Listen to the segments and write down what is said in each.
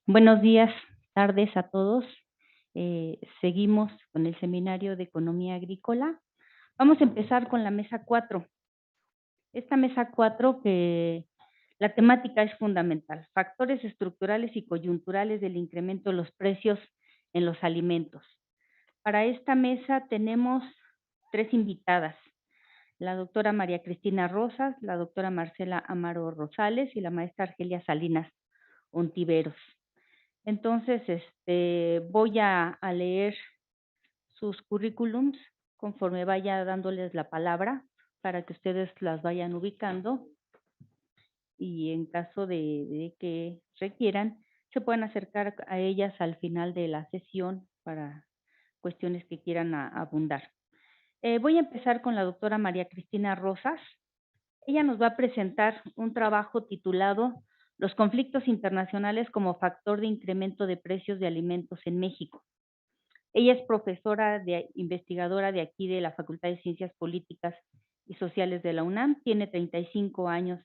Buenos días, tardes a todos. Seguimos con el seminario de economía agrícola. Vamos a empezar con la mesa 4. Esta mesa 4 que la temática es fundamental, factores estructurales y coyunturales del incremento de los precios en los alimentos. Para esta mesa tenemos 3 invitadas, la doctora María Cristina Rosas, la doctora Marcela Amaro Rosales y la maestra Argelia Salinas Ontiveros. Entonces, voy a leer sus currículums conforme vaya dándoles la palabra para que ustedes las vayan ubicando y en caso de que requieran, se puedan acercar a ellas al final de la sesión para cuestiones que quieran abundar. Voy a empezar con la doctora María Cristina Rosas. Ella nos va a presentar un trabajo titulado Los conflictos internacionales como factor de incremento de precios de alimentos en México. Ella es profesora investigadora de aquí de la Facultad de Ciencias Políticas y Sociales de la UNAM, tiene 35 años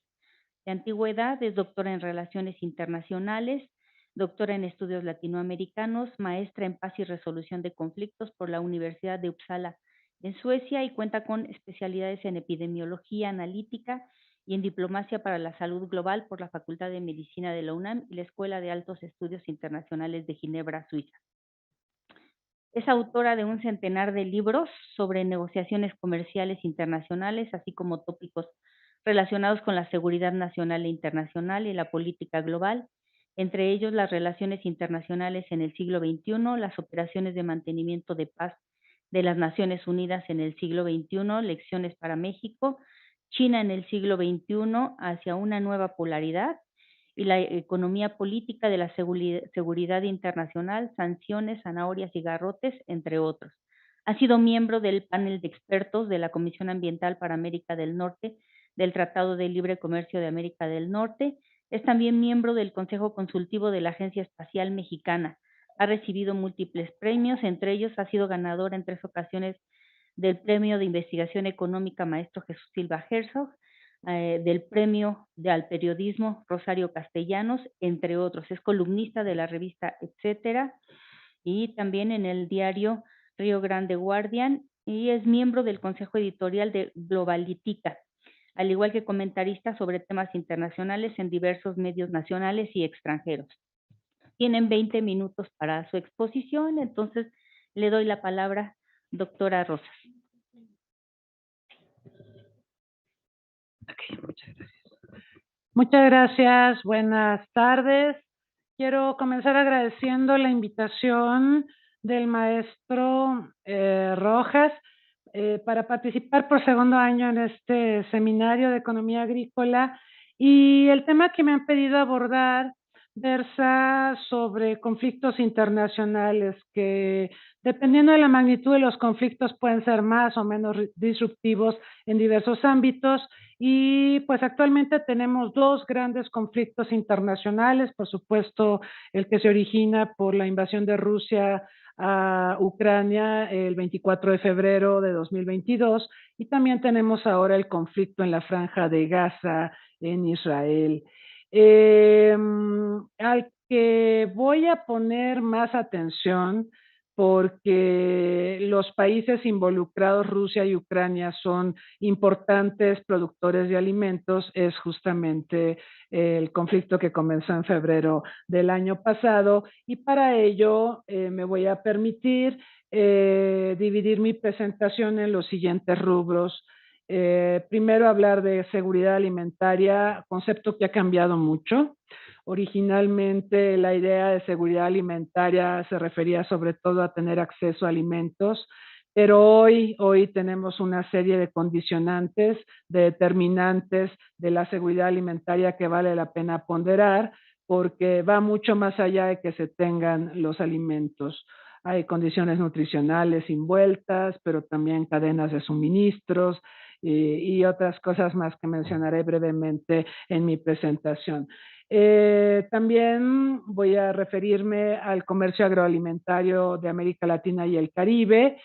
de antigüedad, es doctora en Relaciones Internacionales, doctora en Estudios Latinoamericanos, maestra en Paz y Resolución de Conflictos por la Universidad de Uppsala en Suecia y cuenta con especialidades en Epidemiología Analítica y en Diplomacia para la Salud Global por la Facultad de Medicina de la UNAM y la Escuela de Altos Estudios Internacionales de Ginebra, Suiza. Es autora de un centenar de libros sobre negociaciones comerciales internacionales, así como tópicos relacionados con la seguridad nacional e internacional y la política global, entre ellos las relaciones internacionales en el siglo XXI, las operaciones de mantenimiento de paz de las Naciones Unidas en el siglo XXI, lecciones para México, China en el siglo XXI hacia una nueva polaridad, y la economía política de la seguridad internacional, sanciones, zanahorias y garrotes, entre otros. Ha sido miembro del panel de expertos de la Comisión Ambiental para América del Norte del Tratado de Libre Comercio de América del Norte. Es también miembro del Consejo Consultivo de la Agencia Espacial Mexicana. Ha recibido múltiples premios, entre ellos ha sido ganador en 3 ocasiones del Premio de Investigación Económica Maestro Jesús Silva Herzog, del Premio al Periodismo Rosario Castellanos, entre otros. Es columnista de la revista Etcétera y también en el diario Río Grande Guardian y es miembro del Consejo Editorial de Globalitica, al igual que comentarista sobre temas internacionales en diversos medios nacionales y extranjeros. Tienen 20 minutos para su exposición, entonces le doy la palabra, doctora Rosas. Okay, muchas gracias. Muchas gracias, buenas tardes. Quiero comenzar agradeciendo la invitación del maestro Rojas para participar por segundo año en este seminario de economía agrícola, y el tema que me han pedido abordar versa sobre conflictos internacionales que, dependiendo de la magnitud de los conflictos, pueden ser más o menos disruptivos en diversos ámbitos. Y pues actualmente tenemos 2 grandes conflictos internacionales, por supuesto el que se origina por la invasión de Rusia a Ucrania el 24 de febrero de 2022, y también tenemos ahora el conflicto en la Franja de Gaza en Israel. Al que voy a poner más atención, porque los países involucrados, Rusia y Ucrania, son importantes productores de alimentos, es justamente el conflicto que comenzó en febrero del año pasado, y para ello me voy a permitir dividir mi presentación en los siguientes rubros. Primero, hablar de seguridad alimentaria, concepto que ha cambiado mucho. Originalmente la idea de seguridad alimentaria se refería sobre todo a tener acceso a alimentos, pero hoy tenemos una serie de condicionantes, de determinantes de la seguridad alimentaria que vale la pena ponderar, porque va mucho más allá de que se tengan los alimentos. Hay condiciones nutricionales envueltas, pero también cadenas de suministros y otras cosas más que mencionaré brevemente en mi presentación. También voy a referirme al comercio agroalimentario de América Latina y el Caribe,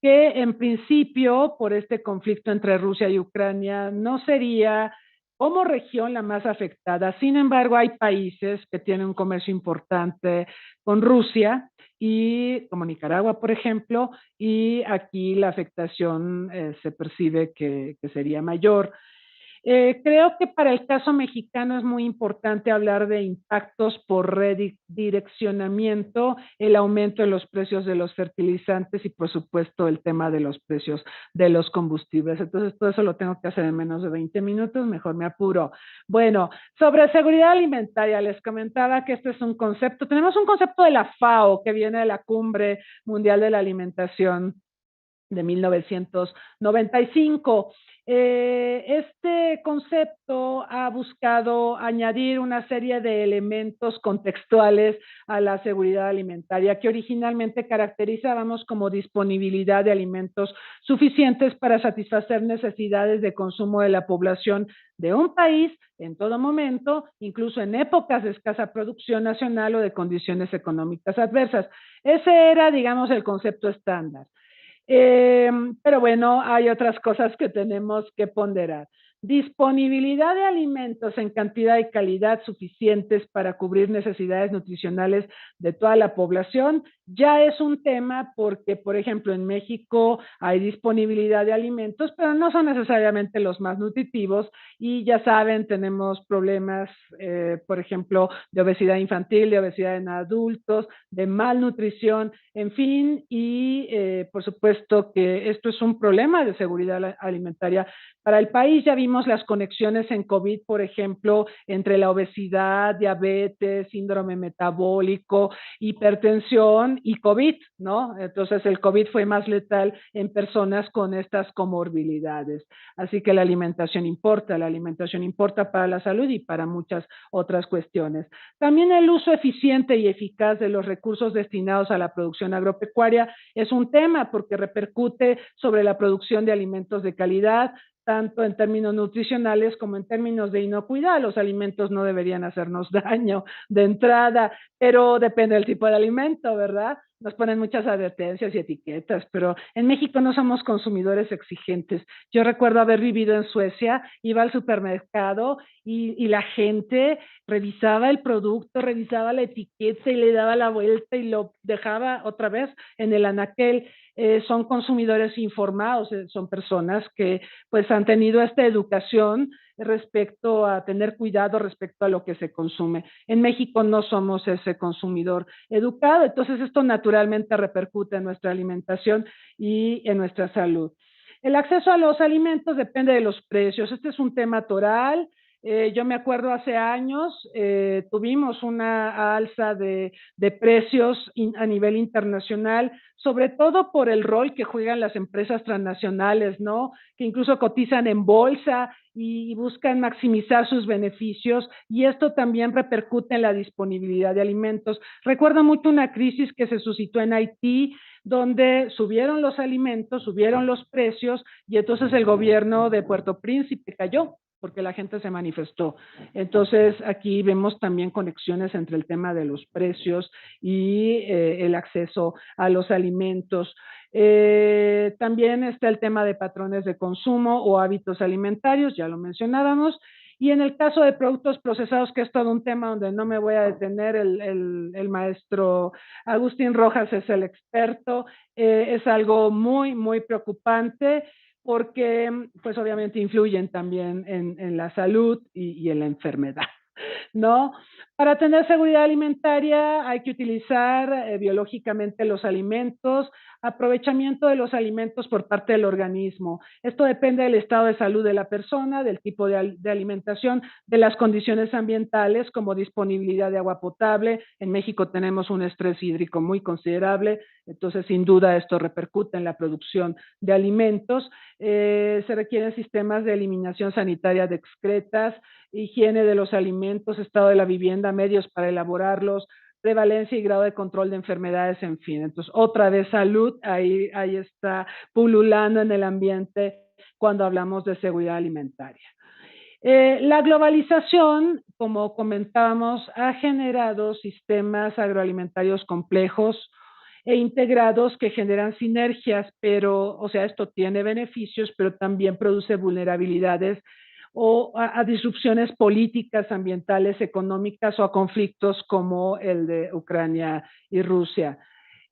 que en principio, por este conflicto entre Rusia y Ucrania, no sería como región la más afectada. Sin embargo, hay países que tienen un comercio importante con Rusia, y como Nicaragua, por ejemplo, y aquí la afectación se percibe que sería mayor. Creo que para el caso mexicano es muy importante hablar de impactos por redireccionamiento, el aumento de los precios de los fertilizantes y por supuesto el tema de los precios de los combustibles. Entonces todo eso lo tengo que hacer en menos de 20 minutos, mejor me apuro. Bueno, sobre seguridad alimentaria, les comentaba que este es un concepto, tenemos un concepto de la FAO que viene de la Cumbre Mundial de la Alimentación de 1995. Este concepto ha buscado añadir una serie de elementos contextuales a la seguridad alimentaria que originalmente caracterizábamos como disponibilidad de alimentos suficientes para satisfacer necesidades de consumo de la población de un país en todo momento, incluso en épocas de escasa producción nacional o de condiciones económicas adversas. Ese era, digamos, el concepto estándar. Pero bueno, hay otras cosas que tenemos que ponderar. Disponibilidad de alimentos en cantidad y calidad suficientes para cubrir necesidades nutricionales de toda la población ya es un tema porque, por ejemplo, en México hay disponibilidad de alimentos, pero no son necesariamente los más nutritivos y ya saben, tenemos problemas, por ejemplo, de obesidad infantil, de obesidad en adultos, de malnutrición, en fin, y por supuesto que esto es un problema de seguridad alimentaria para el país. Ya vimos las conexiones en COVID, por ejemplo, entre la obesidad, diabetes, síndrome metabólico, hipertensión y COVID, ¿no? Entonces el COVID fue más letal en personas con estas comorbilidades. Así que la alimentación importa para la salud y para muchas otras cuestiones. También el uso eficiente y eficaz de los recursos destinados a la producción agropecuaria es un tema porque repercute sobre la producción de alimentos de calidad, tanto en términos nutricionales como en términos de inocuidad. Los alimentos no deberían hacernos daño de entrada, pero depende del tipo de alimento, ¿verdad? Nos ponen muchas advertencias y etiquetas, pero en México no somos consumidores exigentes. Yo recuerdo haber vivido en Suecia, iba al supermercado y la gente revisaba el producto, revisaba la etiqueta y le daba la vuelta y lo dejaba otra vez en el anaquel. Son consumidores informados, son personas que pues han tenido esta educación respecto a tener cuidado respecto a lo que se consume. En México no somos ese consumidor educado, entonces esto naturalmente repercute en nuestra alimentación y en nuestra salud. El acceso a los alimentos depende de los precios. Este es un tema toral. Yo me acuerdo hace años tuvimos una alza de precios a nivel internacional, sobre todo por el rol que juegan las empresas transnacionales, ¿no? Que incluso cotizan en bolsa y buscan maximizar sus beneficios, y esto también repercute en la disponibilidad de alimentos. Recuerdo mucho una crisis que se suscitó en Haití, donde subieron los alimentos, subieron los precios, y entonces el gobierno de Puerto Príncipe cayó porque la gente se manifestó. Entonces, aquí vemos también conexiones entre el tema de los precios y el acceso a los alimentos. También está el tema de patrones de consumo o hábitos alimentarios, ya lo mencionábamos. Y en el caso de productos procesados, que es todo un tema donde no me voy a detener, el maestro Agustín Rojas es el experto, es algo muy, muy preocupante porque pues obviamente influyen también en la salud y en la enfermedad, ¿no? Para tener seguridad alimentaria hay que utilizar biológicamente los alimentos, aprovechamiento de los alimentos por parte del organismo. Esto depende del estado de salud de la persona, del tipo de alimentación, de las condiciones ambientales como disponibilidad de agua potable. En México tenemos un estrés hídrico muy considerable, entonces sin duda esto repercute en la producción de alimentos. Se requieren sistemas de eliminación sanitaria de excretas, higiene de los alimentos, estado de la vivienda, medios para elaborarlos, prevalencia y grado de control de enfermedades, en fin. Entonces, otra vez salud, ahí está pululando en el ambiente cuando hablamos de seguridad alimentaria. La globalización, como comentábamos, ha generado sistemas agroalimentarios complejos e integrados que generan sinergias, pero, o sea, esto tiene beneficios, pero también produce vulnerabilidades o a disrupciones políticas, ambientales, económicas o a conflictos como el de Ucrania y Rusia.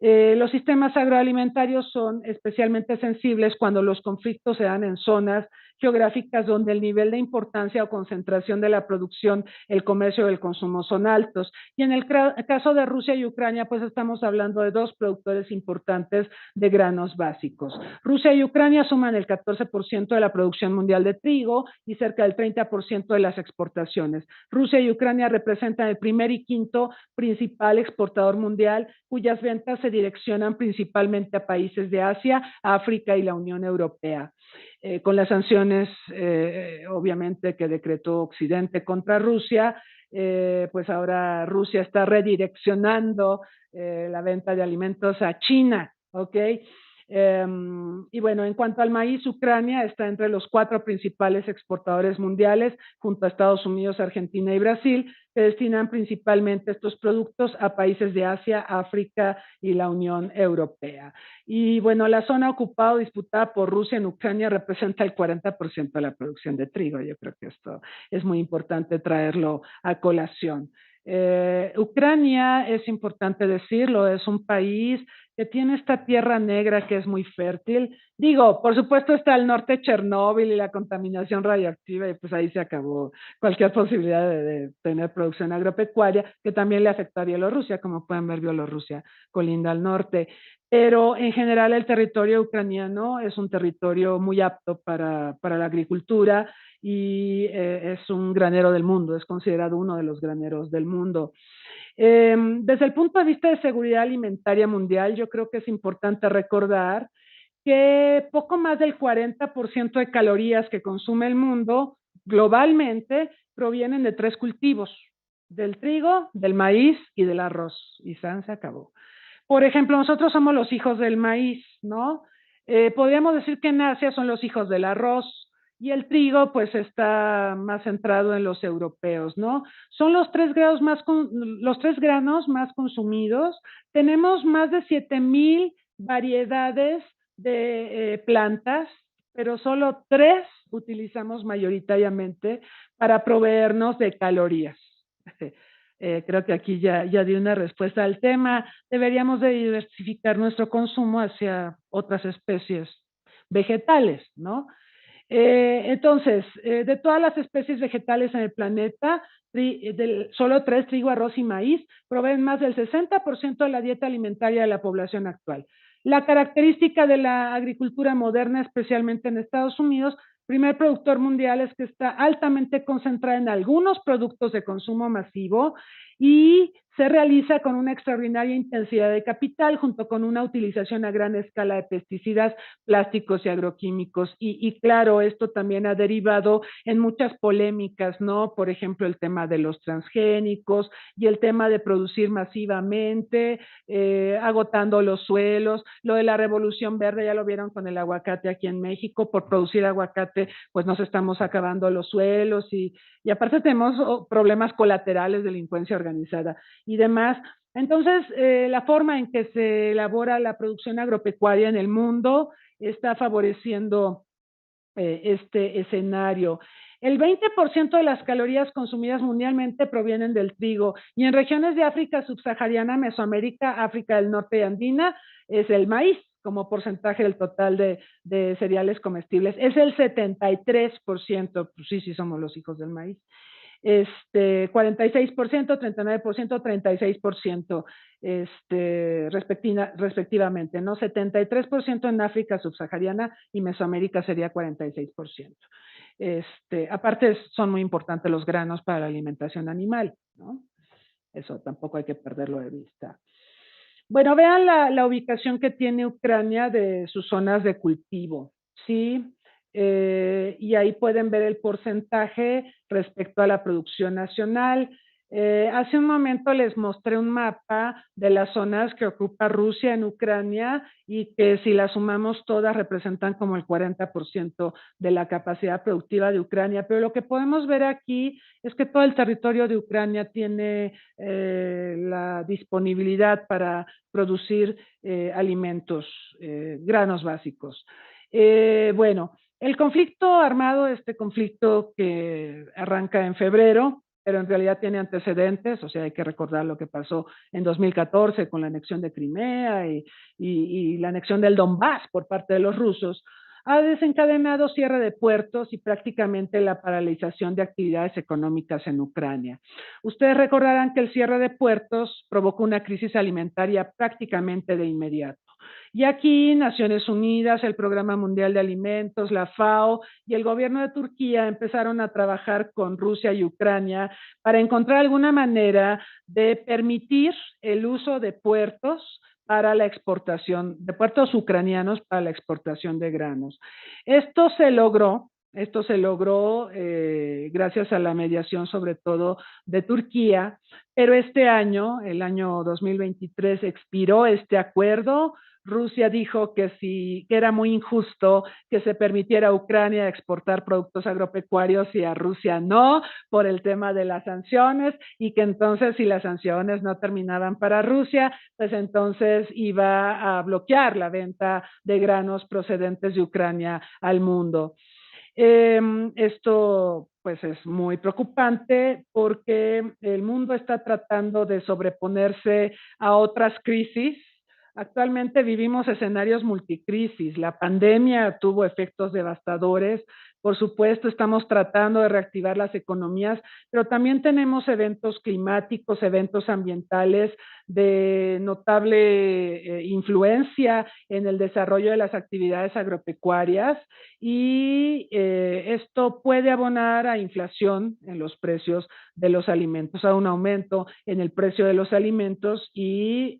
Los sistemas agroalimentarios son especialmente sensibles cuando los conflictos se dan en zonas geográficas donde el nivel de importancia o concentración de la producción, el comercio y el consumo son altos. Y en el caso de Rusia y Ucrania, pues estamos hablando de dos productores importantes de granos básicos. Rusia y Ucrania suman el 14% de la producción mundial de trigo y cerca del 30% de las exportaciones. Rusia y Ucrania representan el primer y quinto principal exportador mundial, cuyas ventas se direccionan principalmente a países de Asia, África y la Unión Europea. Con las sanciones, obviamente, que decretó Occidente contra Rusia, pues ahora Rusia está redireccionando la venta de alimentos a China, ¿ok? Y bueno, en cuanto al maíz, Ucrania está entre los 4 principales exportadores mundiales, junto a Estados Unidos, Argentina y Brasil, que destinan principalmente estos productos a países de Asia, África y la Unión Europea. Y bueno, la zona ocupada o disputada por Rusia en Ucrania representa el 40% de la producción de trigo. Yo creo que esto es muy importante traerlo a colación. Ucrania, es importante decirlo, es un país que tiene esta tierra negra que es muy fértil. Digo, por supuesto está al norte Chernóbil y la contaminación radioactiva, y pues ahí se acabó cualquier posibilidad de tener producción agropecuaria, que también le afectó a Bielorrusia. Como pueden ver, Bielorrusia colinda al norte. Pero en general el territorio ucraniano es un territorio muy apto para la agricultura y es un granero del mundo, es considerado uno de los graneros del mundo. Desde el punto de vista de seguridad alimentaria mundial, yo creo que es importante recordar que poco más del 40% de calorías que consume el mundo globalmente provienen de 3 cultivos: del trigo, del maíz y del arroz. Y se acabó. Por ejemplo, nosotros somos los hijos del maíz, ¿no? Podríamos decir que en Asia son los hijos del arroz, y el trigo pues está más centrado en los europeos, ¿no? Son los 3 granos más consumidos. Tenemos más de 7,000 variedades de plantas, pero solo 3 utilizamos mayoritariamente para proveernos de calorías. Creo que aquí ya di una respuesta al tema. Deberíamos de diversificar nuestro consumo hacia otras especies vegetales, ¿no? Entonces, de todas las especies vegetales en el planeta, solo 3, trigo, arroz y maíz, proveen más del 60% de la dieta alimentaria de la población actual. La característica de la agricultura moderna, especialmente en Estados Unidos, primer productor mundial, es que está altamente concentrada en algunos productos de consumo masivo y se realiza con una extraordinaria intensidad de capital, junto con una utilización a gran escala de pesticidas, plásticos y agroquímicos. Y claro, esto también ha derivado en muchas polémicas, ¿no? Por ejemplo, el tema de los transgénicos y el tema de producir masivamente, agotando los suelos. Lo de la revolución verde, ya lo vieron con el aguacate aquí en México. Por producir aguacate, pues nos estamos acabando los suelos y aparte tenemos problemas colaterales, delincuencia organizada y demás. Entonces, la forma en que se elabora la producción agropecuaria en el mundo está favoreciendo este escenario. El 20% de las calorías consumidas mundialmente provienen del trigo, y en regiones de África subsahariana, Mesoamérica, África del Norte y Andina es el maíz como porcentaje del total de cereales comestibles. Es el 73%, pues sí, somos los hijos del maíz. 46%, 39%, 36%, respectivamente, ¿no? 73% en África subsahariana y Mesoamérica sería 46%. Aparte son muy importantes los granos para la alimentación animal, ¿no? Eso tampoco hay que perderlo de vista. Bueno, vean la ubicación que tiene Ucrania de sus zonas de cultivo, ¿sí? Y ahí pueden ver el porcentaje respecto a la producción nacional. Hace un momento les mostré un mapa de las zonas que ocupa Rusia en Ucrania, y que si las sumamos todas representan como el 40% de la capacidad productiva de Ucrania. Pero lo que podemos ver aquí es que todo el territorio de Ucrania tiene la disponibilidad para producir alimentos, granos básicos. Bueno, El conflicto armado, este conflicto que arranca en febrero, pero en realidad tiene antecedentes, o sea, hay que recordar lo que pasó en 2014 con la anexión de Crimea y la anexión del Donbass por parte de los rusos, ha desencadenado cierre de puertos y prácticamente la paralización de actividades económicas en Ucrania. Ustedes recordarán que el cierre de puertos provocó una crisis alimentaria prácticamente de inmediato. Y aquí Naciones Unidas, el Programa Mundial de Alimentos, la FAO y el gobierno de Turquía empezaron a trabajar con Rusia y Ucrania para encontrar alguna manera de permitir el uso de puertos para la exportación, de puertos ucranianos para la exportación de granos. Esto se logró gracias a la mediación sobre todo de Turquía, pero este año, el año 2023, expiró este acuerdo. Rusia dijo que que era muy injusto que se permitiera a Ucrania exportar productos agropecuarios y a Rusia no, por el tema de las sanciones, y que entonces si las sanciones no terminaban para Rusia, pues entonces iba a bloquear la venta de granos procedentes de Ucrania al mundo. Esto pues es muy preocupante porque el mundo está tratando de sobreponerse a otras crisis. Actualmente vivimos escenarios multicrisis. La pandemia tuvo efectos devastadores. Por supuesto, estamos tratando de reactivar las economías, pero también tenemos eventos climáticos, eventos ambientales de notable influencia en el desarrollo de las actividades agropecuarias y esto puede abonar a inflación en los precios de los alimentos, a un aumento en el precio de los alimentos y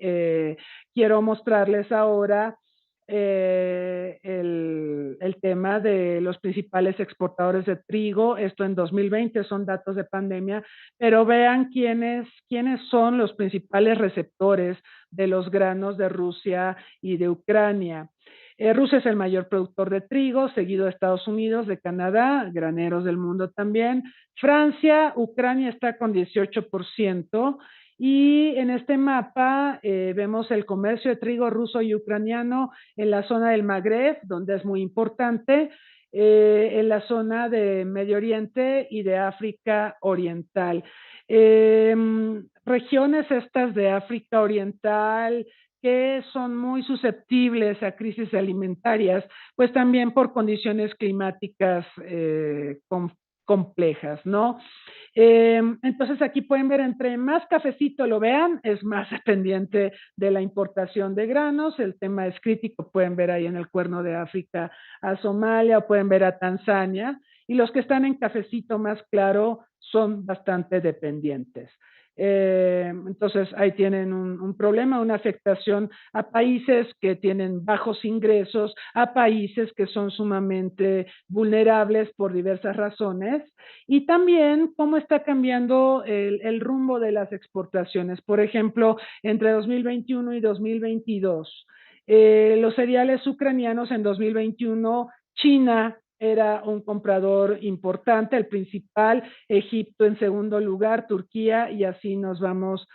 quiero mostrarles ahora el tema de los principales exportadores de trigo. Esto en 2020 son datos de pandemia, pero vean quiénes son los principales receptores de los granos de Rusia y de Ucrania. Rusia es el mayor productor de trigo, seguido de Estados Unidos, de Canadá, graneros del mundo también. Francia, Ucrania está con 18%. Y en este mapa vemos el comercio de trigo ruso y ucraniano en la zona del Magreb, donde es muy importante, en la zona de Medio Oriente y de África Oriental. Regiones estas de África Oriental que son muy susceptibles a crisis alimentarias, pues también por condiciones climáticas complejas, ¿no? Entonces aquí pueden ver, entre más cafecito lo vean, es más dependiente de la importación de granos. El tema es crítico, pueden ver ahí en el Cuerno de África a Somalia o pueden ver a Tanzania. Y los que están en cafecito más claro son bastante dependientes. Entonces ahí tienen un problema, una afectación a países que tienen bajos ingresos, a países que son sumamente vulnerables por diversas razones, y también cómo está cambiando el rumbo de las exportaciones. Por ejemplo, entre 2021 y 2022, los cereales ucranianos en 2021, China era un comprador importante, el principal, Egipto en segundo lugar, Turquía, y así nos vamos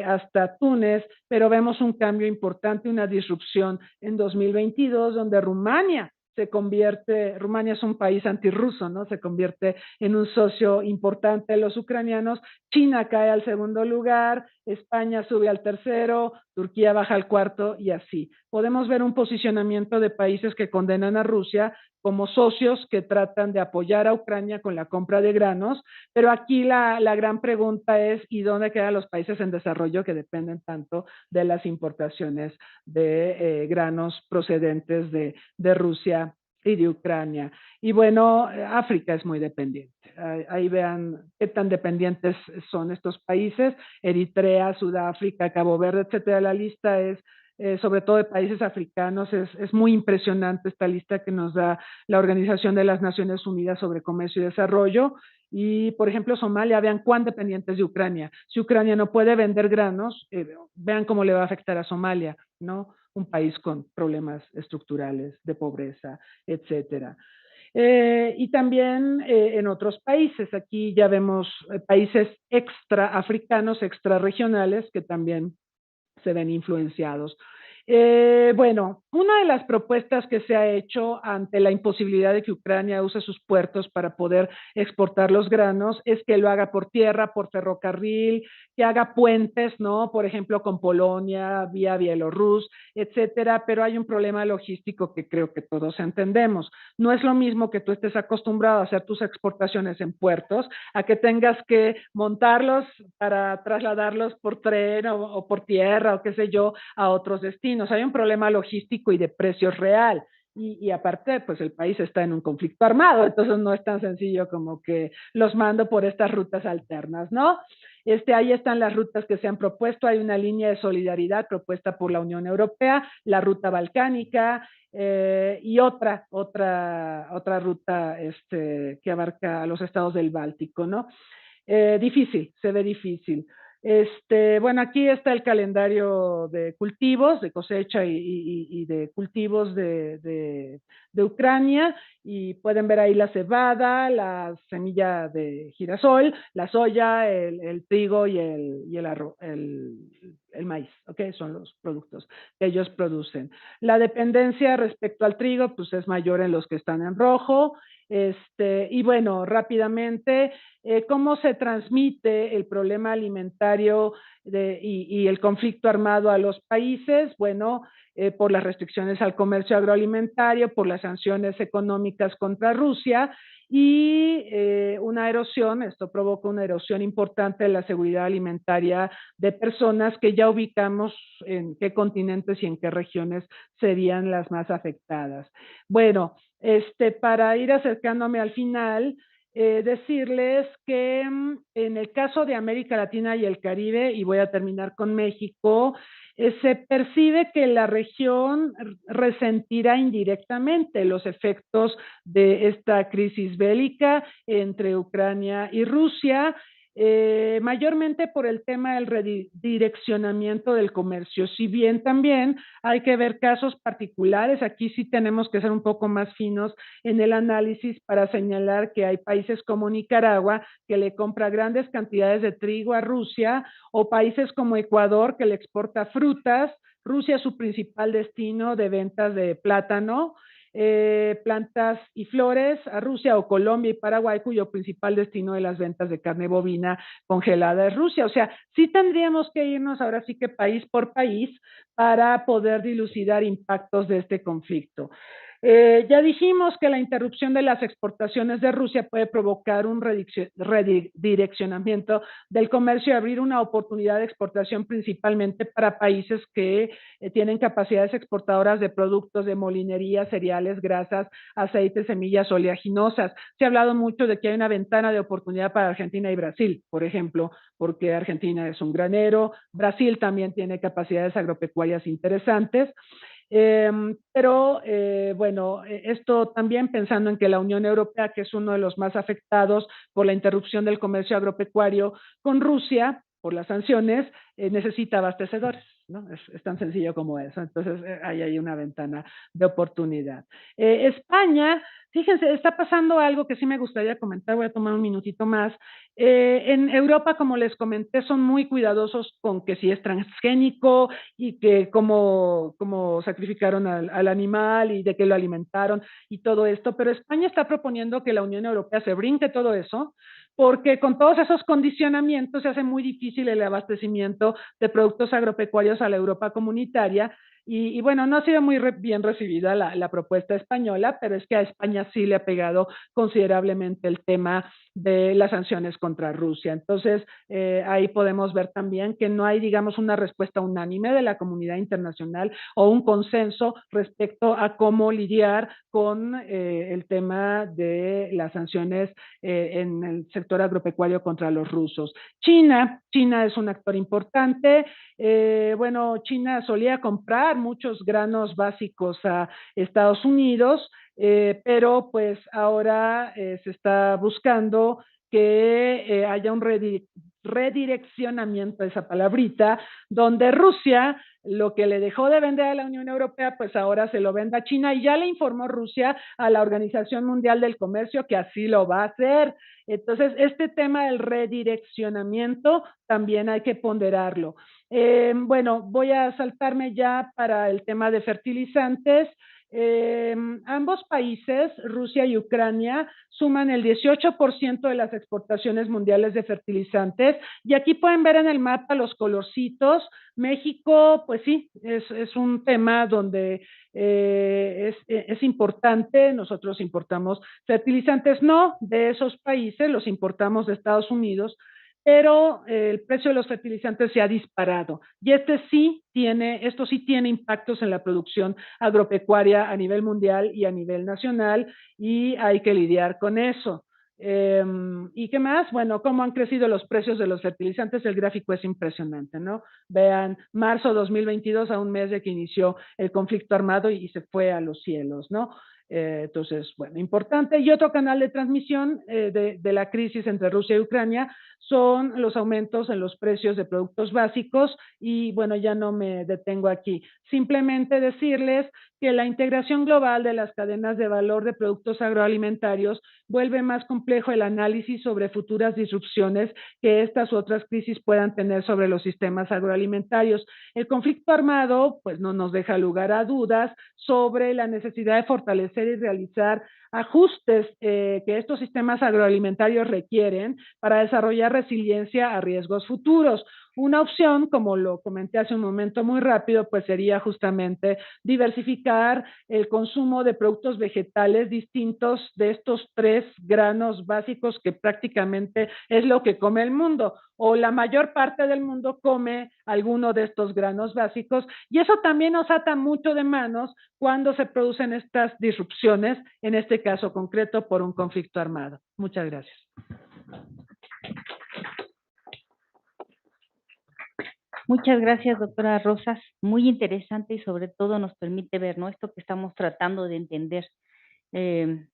hasta Túnez, pero vemos un cambio importante, una disrupción en 2022, donde Rumania es un país antirruso, ¿no? Se convierte en un socio importante de los ucranianos, China cae al segundo lugar, España sube al tercero, Turquía baja al cuarto y así. Podemos ver un posicionamiento de países que condenan a Rusia como socios que tratan de apoyar a Ucrania con la compra de granos, pero aquí la gran pregunta es, ¿y dónde quedan los países en desarrollo que dependen tanto de las importaciones de granos procedentes de Rusia y de Ucrania? Y bueno, África es muy dependiente. Ahí vean qué tan dependientes son estos países, Eritrea, Sudáfrica, Cabo Verde, etcétera. La lista es sobre todo de países africanos. Es muy impresionante esta lista que nos da la Organización de las Naciones Unidas sobre Comercio y Desarrollo. Y, por ejemplo, Somalia, vean cuán dependientes de Ucrania. Si Ucrania no puede vender granos, vean cómo le va a afectar a Somalia, ¿no? Un país con problemas estructurales de pobreza, etcétera. Y también en otros países, aquí ya vemos países extraafricanos, extrarregionales, que también se ven influenciados. Bueno, una de las propuestas que se ha hecho ante la imposibilidad de que Ucrania use sus puertos para poder exportar los granos es que lo haga por tierra, por ferrocarril, que haga puentes, ¿no? Por ejemplo, con Polonia, vía Bielorrus, etcétera, pero hay un problema logístico que creo que todos entendemos. No es lo mismo que tú estés acostumbrado a hacer tus exportaciones en puertos, a que tengas que montarlos para trasladarlos por tren o por tierra o qué sé yo, a otros destinos. Hay un problema logístico y de precios real. Y aparte, pues el país está en un conflicto armado, entonces no es tan sencillo como que los mando por estas rutas alternas, ¿no? Ahí están las rutas que se han propuesto. Hay una línea de solidaridad propuesta por la Unión Europea, la ruta balcánica, y otra ruta que abarca a los estados del Báltico, ¿no? Difícil, se ve difícil. Bueno, aquí está el calendario de cultivos, de cosecha y de cultivos de Ucrania, y pueden ver ahí la cebada, la semilla de girasol, la soya, el trigo y el arroz, el maíz, ¿ok? Son los productos que ellos producen. La dependencia respecto al trigo, pues es mayor en los que están en rojo. Y bueno, rápidamente, cómo se transmite el problema alimentario y el conflicto armado a los países. Bueno, por las restricciones al comercio agroalimentario, por las sanciones económicas contra Rusia y una erosión. Esto provoca una erosión importante de la seguridad alimentaria de personas que ya ubicamos en qué continentes y en qué regiones serían las más afectadas. Bueno, para ir acercándome al final, decirles que en el caso de América Latina y el Caribe, y voy a terminar con México, se percibe que la región resentirá indirectamente los efectos de esta crisis bélica entre Ucrania y Rusia, mayormente por el tema del redireccionamiento del comercio. Si bien también hay que ver casos particulares, aquí sí tenemos que ser un poco más finos en el análisis para señalar que hay países como Nicaragua que le compra grandes cantidades de trigo a Rusia, o países como Ecuador que le exporta frutas. Rusia es su principal destino de ventas de plátano, plantas y flores a Rusia, o Colombia y Paraguay, cuyo principal destino de las ventas de carne bovina congelada es Rusia. O sea, sí tendríamos que irnos ahora sí que país por país para poder dilucidar impactos de este conflicto. Ya dijimos que la interrupción de las exportaciones de Rusia puede provocar un redireccionamiento del comercio y abrir una oportunidad de exportación principalmente para países que tienen capacidades exportadoras de productos de molinería, cereales, grasas, aceites, semillas oleaginosas. Se ha hablado mucho de que hay una ventana de oportunidad para Argentina y Brasil, por ejemplo, porque Argentina es un granero, Brasil también tiene capacidades agropecuarias interesantes. Bueno, esto también pensando en que la Unión Europea, que es uno de los más afectados por la interrupción del comercio agropecuario con Rusia, por las sanciones, necesita abastecedores, ¿no? Es tan sencillo como eso. Entonces, hay ahí una ventana de oportunidad. España, fíjense, está pasando algo que sí me gustaría comentar, voy a tomar un minutito más. En Europa, como les comenté, son muy cuidadosos con que si es transgénico y que cómo sacrificaron al animal y de qué lo alimentaron y todo esto, pero España está proponiendo que la Unión Europea se brinque todo eso, porque con todos esos condicionamientos se hace muy difícil el abastecimiento de productos agropecuarios a la Europa comunitaria. Y bueno, no ha sido muy bien recibida la propuesta española, pero es que a España sí le ha pegado considerablemente el tema de las sanciones contra Rusia. Entonces, ahí podemos ver también que no hay, digamos, una respuesta unánime de la comunidad internacional o un consenso respecto a cómo lidiar con el tema de las sanciones en el sector agropecuario contra los rusos. China es un actor importante. Bueno, China solía comprar muchos granos básicos a Estados Unidos, pero pues ahora se está buscando que haya un redireccionamiento, esa palabrita, donde Rusia lo que le dejó de vender a la Unión Europea, pues ahora se lo venda a China, y ya le informó Rusia a la Organización Mundial del Comercio que así lo va a hacer. Entonces, este tema del redireccionamiento también hay que ponderarlo. Bueno, voy a saltarme ya para el tema de fertilizantes. Ambos países, Rusia y Ucrania, suman el 18% de las exportaciones mundiales de fertilizantes. Y aquí pueden ver en el mapa los colorcitos. México, pues sí, es un tema donde es importante. Nosotros importamos fertilizantes, no de esos países, los importamos de Estados Unidos, pero el precio de los fertilizantes se ha disparado y esto sí tiene impactos en la producción agropecuaria a nivel mundial y a nivel nacional y hay que lidiar con eso. ¿Y qué más? Bueno, cómo han crecido los precios de los fertilizantes, el gráfico es impresionante, ¿no? Vean, marzo 2022, a un mes de que inició el conflicto armado y se fue a los cielos, ¿no? Entonces, bueno, importante. Y otro canal de transmisión de la crisis entre Rusia y Ucrania son los aumentos en los precios de productos básicos y bueno, ya no me detengo aquí. Simplemente decirles que la integración global de las cadenas de valor de productos agroalimentarios vuelve más complejo el análisis sobre futuras disrupciones que estas u otras crisis puedan tener sobre los sistemas agroalimentarios. El conflicto armado pues no nos deja lugar a dudas sobre la necesidad de fortalecer y realizar ajustes que estos sistemas agroalimentarios requieren para desarrollar resiliencia a riesgos futuros. Una opción, como lo comenté hace un momento muy rápido, pues sería justamente diversificar el consumo de productos vegetales distintos de estos tres granos básicos que prácticamente es lo que come el mundo, o la mayor parte del mundo come alguno de estos granos básicos, y eso también nos ata mucho de manos cuando se producen estas disrupciones, en este caso concreto por un conflicto armado. Muchas gracias. Muchas gracias, doctora Rosas. Muy interesante y sobre todo nos permite ver, ¿no?, esto que estamos tratando de entender, eh,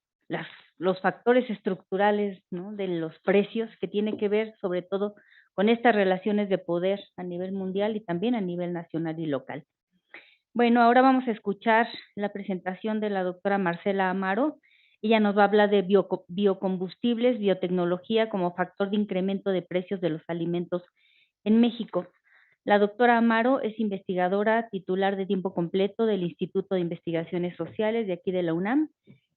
los factores estructurales, ¿no?, de los precios, que tiene que ver sobre todo con estas relaciones de poder a nivel mundial y también a nivel nacional y local. Bueno, ahora vamos a escuchar la presentación de la doctora Marcela Amaro. Ella nos va a hablar de biocombustibles, biotecnología como factor de incremento de precios de los alimentos en México. La doctora Amaro es investigadora titular de tiempo completo del Instituto de Investigaciones Sociales de aquí de la UNAM.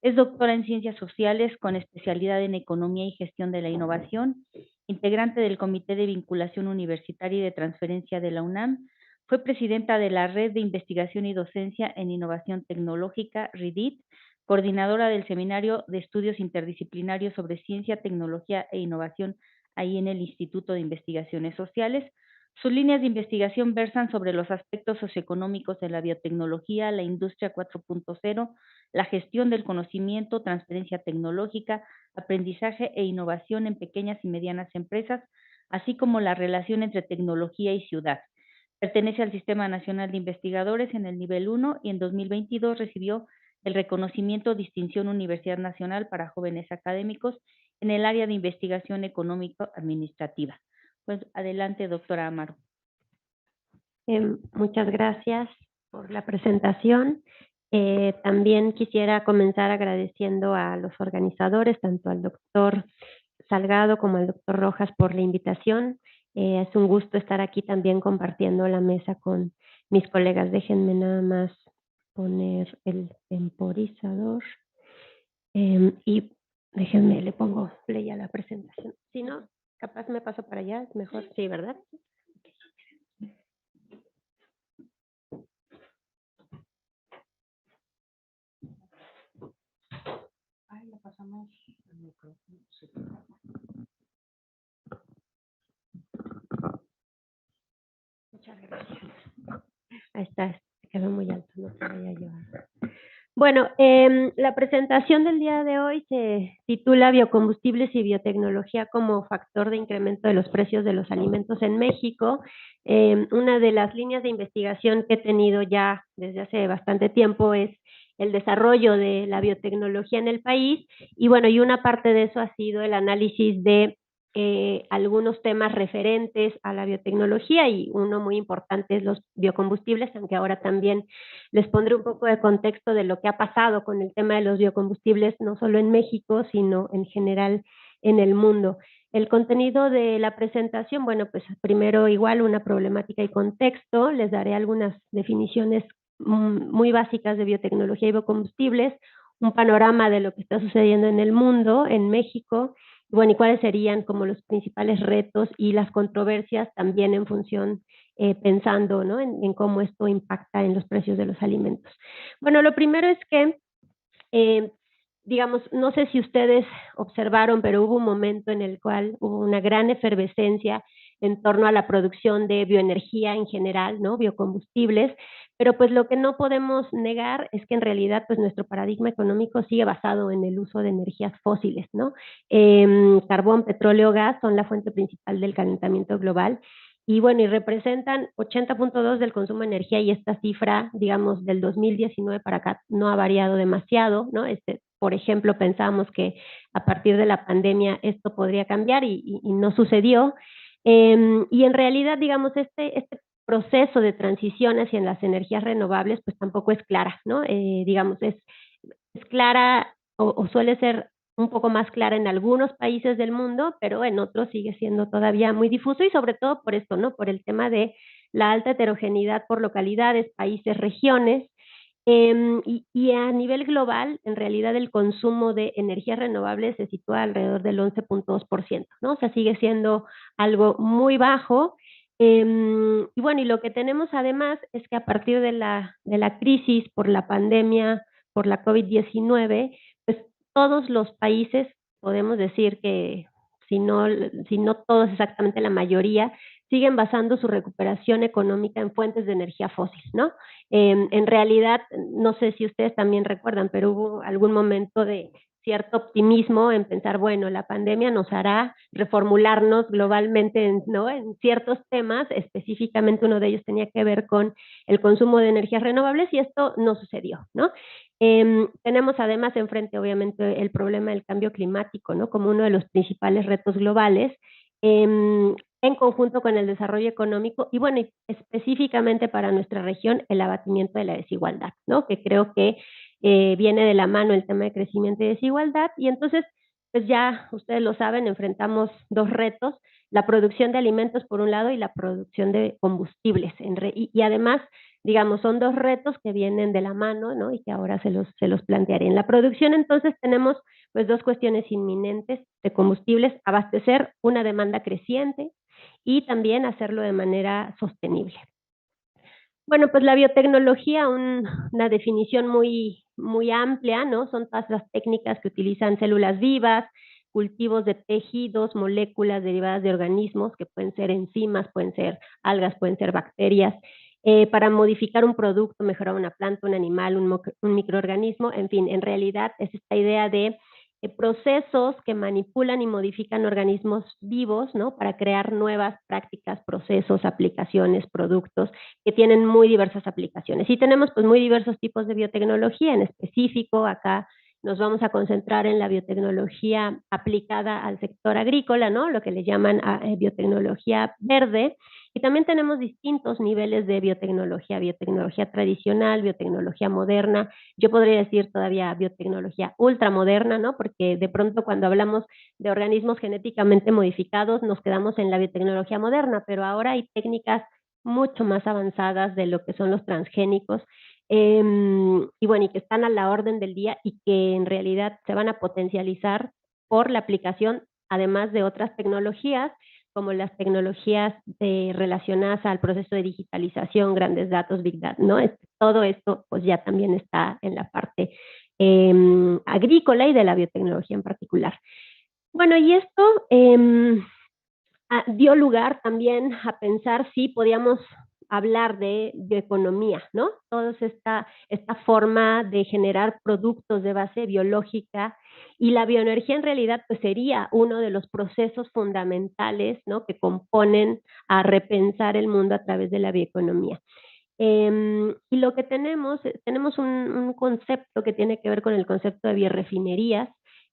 Es doctora en Ciencias Sociales con especialidad en Economía y Gestión de la Innovación, integrante del Comité de Vinculación Universitaria y de Transferencia de la UNAM. Fue presidenta de la Red de Investigación y Docencia en Innovación Tecnológica, RIDIT, coordinadora del Seminario de Estudios Interdisciplinarios sobre Ciencia, Tecnología e Innovación ahí en el Instituto de Investigaciones Sociales. Sus líneas de investigación versan sobre los aspectos socioeconómicos de la biotecnología, la industria 4.0, la gestión del conocimiento, transferencia tecnológica, aprendizaje e innovación en pequeñas y medianas empresas, así como la relación entre tecnología y ciudad. Pertenece al Sistema Nacional de Investigadores en el nivel 1 y en 2022 recibió el reconocimiento Distinción Universidad Nacional para Jóvenes Académicos en el área de investigación económico-administrativa. Pues adelante, doctora Amaro. Muchas gracias por la presentación. También quisiera comenzar agradeciendo a los organizadores, tanto al doctor Salgado como al doctor Rojas por la invitación. Es un gusto estar aquí también compartiendo la mesa con mis colegas. Déjenme nada más poner el temporizador y déjenme, le pongo play a la presentación. Si no, capaz me paso para allá, es mejor. Sí, ¿verdad? Ahí le pasamos el micrófono. Sí. Muchas gracias. Ahí está, quedó muy alto, no te voy a llevar. Bueno, la presentación del día de hoy se titula Biocombustibles y biotecnología como factor de incremento de los precios de los alimentos en México. Una de las líneas de investigación que he tenido ya desde hace bastante tiempo es el desarrollo de la biotecnología en el país y bueno, y una parte de eso ha sido el análisis de algunos temas referentes a la biotecnología y uno muy importante es los biocombustibles, aunque ahora también les pondré un poco de contexto de lo que ha pasado con el tema de los biocombustibles, no solo en México, sino en general en el mundo. El contenido de la presentación, bueno, pues primero igual una problemática y contexto, les daré algunas definiciones muy básicas de biotecnología y biocombustibles, un panorama de lo que está sucediendo en el mundo, en México, bueno, y cuáles serían como los principales retos y las controversias también en función, pensando, ¿no? En cómo esto impacta en los precios de los alimentos. Bueno, lo primero es que digamos, no sé si ustedes observaron, pero hubo un momento en el cual hubo una gran efervescencia en torno a la producción de bioenergía en general, ¿no? Biocombustibles, pero pues lo que no podemos negar es que en realidad pues nuestro paradigma económico sigue basado en el uso de energías fósiles, ¿no? Carbón, petróleo, gas son la fuente principal del calentamiento global y bueno, y representan 80.2 del consumo de energía y esta cifra, digamos, del 2019 para acá no ha variado demasiado, ¿no? Por ejemplo, pensábamos que a partir de la pandemia esto podría cambiar y no sucedió. Y en realidad, digamos, este proceso de transición hacia las energías renovables, pues tampoco es clara, ¿no? Digamos, es clara o suele ser un poco más clara en algunos países del mundo, pero en otros sigue siendo todavía muy difuso y sobre todo por esto, ¿no? Por el tema de la alta heterogeneidad por localidades, países, regiones. Y a nivel global, en realidad el consumo de energías renovables se sitúa alrededor del 11.2%, ¿no? O sea, sigue siendo algo muy bajo. Y bueno, y lo que tenemos además es que a partir de la crisis por la pandemia, por la COVID-19, pues todos los países, podemos decir que si no todos exactamente la mayoría, siguen basando su recuperación económica en fuentes de energía fósil, ¿no? En realidad, no sé si ustedes también recuerdan, pero hubo algún momento de cierto optimismo en pensar, bueno, la pandemia nos hará reformularnos globalmente, ¿no? En ciertos temas, específicamente uno de ellos tenía que ver con el consumo de energías renovables y esto no sucedió, ¿no? Tenemos además enfrente, obviamente, el problema del cambio climático, ¿no? Como uno de los principales retos globales, en conjunto con el desarrollo económico y bueno, y específicamente para nuestra región, el abatimiento de la desigualdad, ¿no? Que creo que viene de la mano el tema de crecimiento y desigualdad y entonces, pues ya ustedes lo saben, enfrentamos dos retos, la producción de alimentos por un lado y la producción de combustibles. Y además, digamos, son dos retos que vienen de la mano, ¿no? Y que ahora se los plantearé. En la producción, entonces, tenemos pues dos cuestiones inminentes de combustibles, abastecer una demanda creciente y también hacerlo de manera sostenible. Bueno, pues la biotecnología, una definición muy amplia, ¿no? Son todas las técnicas que utilizan células vivas, cultivos de tejidos, moléculas derivadas de organismos, que pueden ser enzimas, pueden ser algas, pueden ser bacterias, para modificar un producto, mejorar una planta, un animal, un microorganismo, en fin, en realidad es esta idea de procesos que manipulan y modifican organismos vivos, ¿no? Para crear nuevas prácticas, procesos, aplicaciones, productos que tienen muy diversas aplicaciones. Y tenemos pues muy diversos tipos de biotecnología, en específico acá nos vamos a concentrar en la biotecnología aplicada al sector agrícola, ¿no? Lo que le llaman biotecnología verde. Y también tenemos distintos niveles de biotecnología, biotecnología tradicional, biotecnología moderna, yo podría decir todavía biotecnología ultramoderna, ¿no? Porque de pronto cuando hablamos de organismos genéticamente modificados nos quedamos en la biotecnología moderna, pero ahora hay técnicas mucho más avanzadas de lo que son los transgénicos, y bueno, y que están a la orden del día y que en realidad se van a potencializar por la aplicación, además de otras tecnologías, como las tecnologías relacionadas al proceso de digitalización, grandes datos, big data, ¿no? Todo esto pues ya también está en la parte agrícola y de la biotecnología en particular. Bueno, y esto dio lugar también a pensar si podíamos hablar de bioeconomía, ¿no? Toda esta forma de generar productos de base biológica y la bioenergía en realidad pues sería uno de los procesos fundamentales, ¿no? Que componen a repensar el mundo a través de la bioeconomía. Y lo que tenemos un concepto que tiene que ver con el concepto de biorefinerías,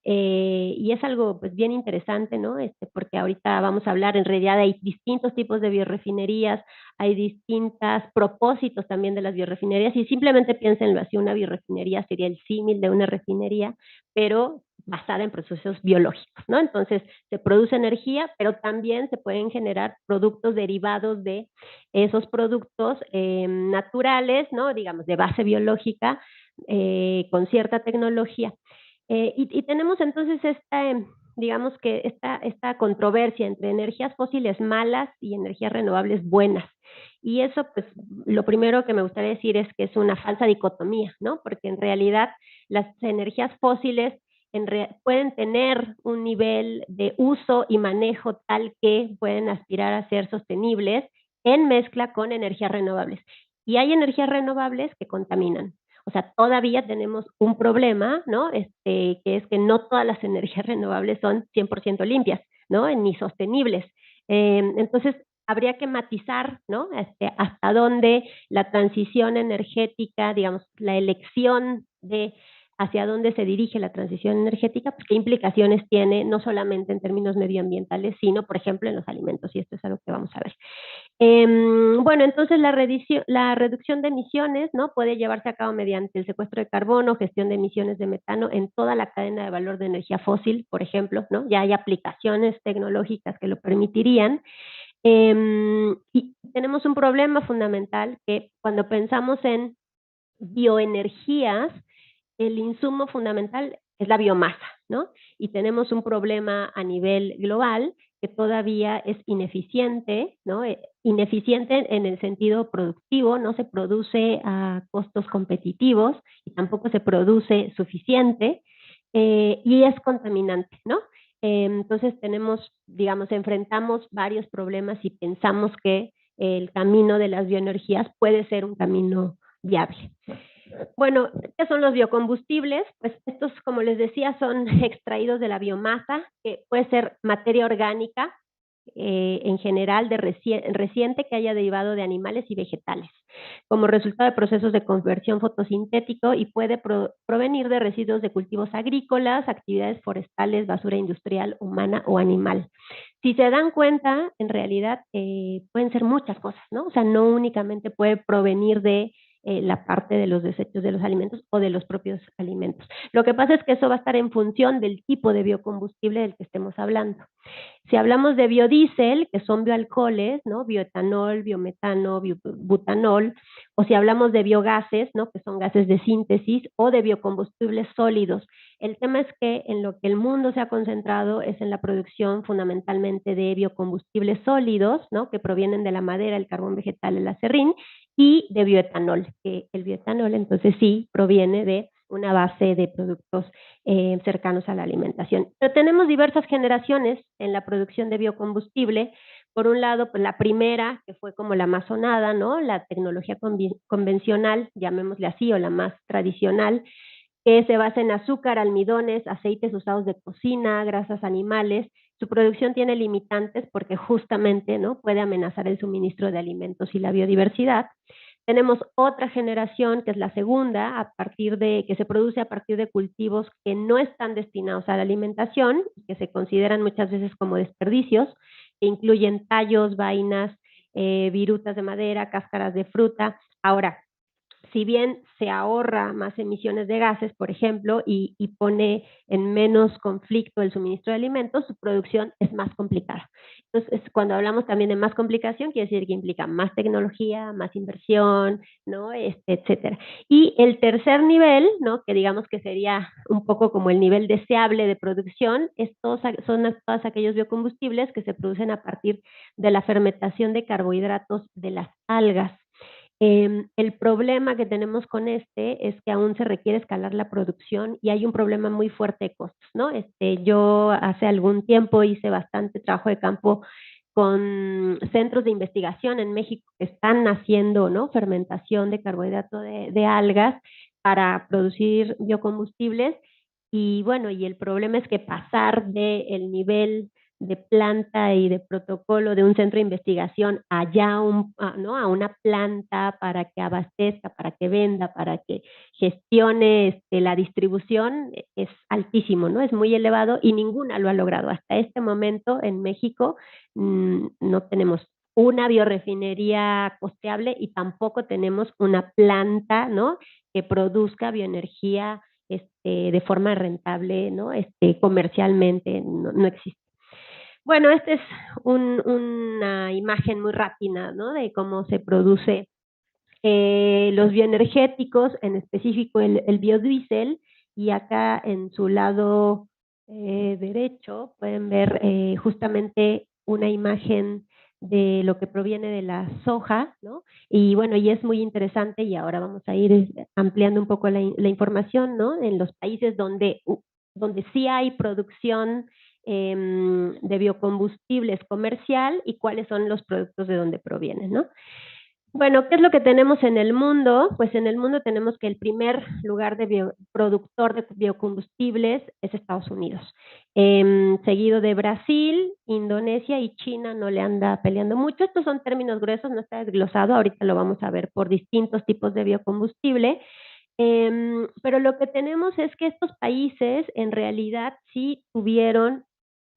y es algo pues bien interesante, ¿no? Porque ahorita vamos a hablar, en realidad hay distintos tipos de biorefinerías, hay distintos propósitos también de las biorefinerías, y simplemente piénsenlo así, una biorefinería sería el símil de una refinería, pero basada en procesos biológicos, ¿no? Entonces, se produce energía, pero también se pueden generar productos derivados de esos productos naturales, ¿no? Digamos, de base biológica, con cierta tecnología. Y tenemos entonces digamos que esta controversia entre energías fósiles malas y energías renovables buenas. Y eso, pues, lo primero que me gustaría decir es que es una falsa dicotomía, ¿no? Porque en realidad las energías fósiles pueden tener un nivel de uso y manejo tal que pueden aspirar a ser sostenibles en mezcla con energías renovables. Y hay energías renovables que contaminan. O sea, todavía tenemos un problema, ¿no? Que es que no todas las energías renovables son 100% limpias, ¿no? Ni sostenibles. Entonces, habría que matizar, ¿no? Hasta dónde la transición energética, digamos, la elección de hacia dónde se dirige la transición energética, pues qué implicaciones tiene, no solamente en términos medioambientales, sino, por ejemplo, en los alimentos, y esto es algo que vamos a ver. Bueno, entonces la reducción de emisiones, ¿no? Puede llevarse a cabo mediante el secuestro de carbono, gestión de emisiones de metano en toda la cadena de valor de energía fósil, por ejemplo, ¿no? Ya hay aplicaciones tecnológicas que lo permitirían. Y tenemos un problema fundamental que cuando pensamos en bioenergías, el insumo fundamental es la biomasa, ¿no? Y tenemos un problema a nivel global que todavía es ineficiente, ¿no? Ineficiente en el sentido productivo, no se produce a costos competitivos y tampoco se produce suficiente, y es contaminante, ¿no? Entonces digamos, enfrentamos varios problemas y pensamos que el camino de las bioenergías puede ser un camino viable. Bueno, ¿qué son los biocombustibles? Pues estos, como les decía, son extraídos de la biomasa, que puede ser materia orgánica, en general reciente que haya derivado de animales y vegetales, como resultado de procesos de conversión fotosintético, y puede provenir de residuos de cultivos agrícolas, actividades forestales, basura industrial, humana o animal. Si se dan cuenta, en realidad pueden ser muchas cosas, ¿no? O sea, no únicamente puede provenir de la parte de los desechos de los alimentos o de los propios alimentos. Lo que pasa es que eso va a estar en función del tipo de biocombustible del que estemos hablando. Si hablamos de biodiesel, que son bioalcoholes, ¿no? Bioetanol, biometano, butanol, o si hablamos de biogases, ¿no? Que son gases de síntesis, o de biocombustibles sólidos. El tema es que en lo que el mundo se ha concentrado es en la producción fundamentalmente de biocombustibles sólidos, ¿no? Que provienen de la madera, el carbón vegetal, el acerrín, y de bioetanol, que el bioetanol entonces sí proviene de una base de productos cercanos a la alimentación. Pero tenemos diversas generaciones en la producción de biocombustible. Por un lado, pues la primera, que fue como la más sonada, ¿no? La tecnología convencional, llamémosle así, o la más tradicional, que se basa en azúcar, almidones, aceites usados de cocina, grasas animales. Su producción tiene limitantes porque justamente, ¿no? Puede amenazar el suministro de alimentos y la biodiversidad. Tenemos otra generación, que es la segunda, que se produce a partir de cultivos que no están destinados a la alimentación, que se consideran muchas veces como desperdicios, que incluyen tallos, vainas, virutas de madera, cáscaras de fruta. Ahora, si bien se ahorra más emisiones de gases, por ejemplo, y pone en menos conflicto el suministro de alimentos, su producción es más complicada. Entonces, cuando hablamos también de más complicación, quiere decir que implica más tecnología, más inversión, ¿no? Etcétera. Y el tercer nivel, ¿no? Que digamos que sería un poco como el nivel deseable de producción, son todos aquellos biocombustibles que se producen a partir de la fermentación de carbohidratos de las algas. El problema que tenemos con es que aún se requiere escalar la producción y hay un problema muy fuerte de costos, ¿no? Yo hace algún tiempo hice bastante trabajo de campo con centros de investigación en México que están haciendo, ¿no? Fermentación de carbohidrato de algas para producir biocombustibles. Y bueno, y el problema es que pasar del nivel de planta y de protocolo de un centro de investigación allá ¿no? a una planta para que abastezca, para que venda, para que gestione la distribución, es altísimo, ¿no? Es muy elevado y ninguna lo ha logrado. Hasta este momento en México no tenemos una biorefinería costeable y tampoco tenemos una planta, ¿no? Que produzca bioenergía de forma rentable, ¿no? Comercialmente no existe. Bueno, esta es una imagen muy rápida, ¿no? De cómo se produce los bioenergéticos, en específico el biodiesel, y acá en su lado derecho pueden ver justamente una imagen de lo que proviene de la soja, ¿no? Y bueno, y es muy interesante, y ahora vamos a ir ampliando un poco la información, ¿no? En los países donde sí hay producción de biocombustibles comercial y cuáles son los productos de donde provienen, ¿no? Bueno, ¿qué es lo que tenemos en el mundo? Pues en el mundo tenemos que el primer lugar de productor de biocombustibles es Estados Unidos, seguido de Brasil, Indonesia y China no le anda peleando mucho. Estos son términos gruesos, no está desglosado, ahorita lo vamos a ver por distintos tipos de biocombustible. Pero lo que tenemos es que estos países en realidad sí tuvieron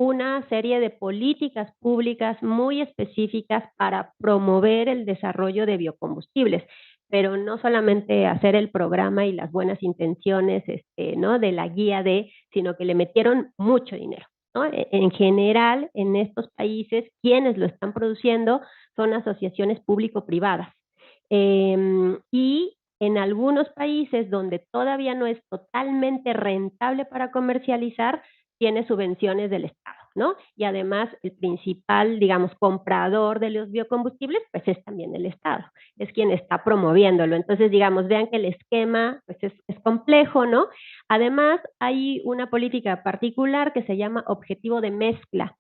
una serie de políticas públicas muy específicas para promover el desarrollo de biocombustibles, pero no solamente hacer el programa y las buenas intenciones, ¿no? De la guía sino que le metieron mucho dinero, ¿no? En general, en estos países, quienes lo están produciendo son asociaciones público-privadas. Y en algunos países donde todavía no es totalmente rentable para comercializar, tiene subvenciones del Estado, ¿no? Y además el principal, digamos, comprador de los biocombustibles, pues es también el Estado, es quien está promoviéndolo. Entonces, digamos, vean que el esquema pues es complejo, ¿no? Además, hay una política particular que se llama objetivo de mezcla,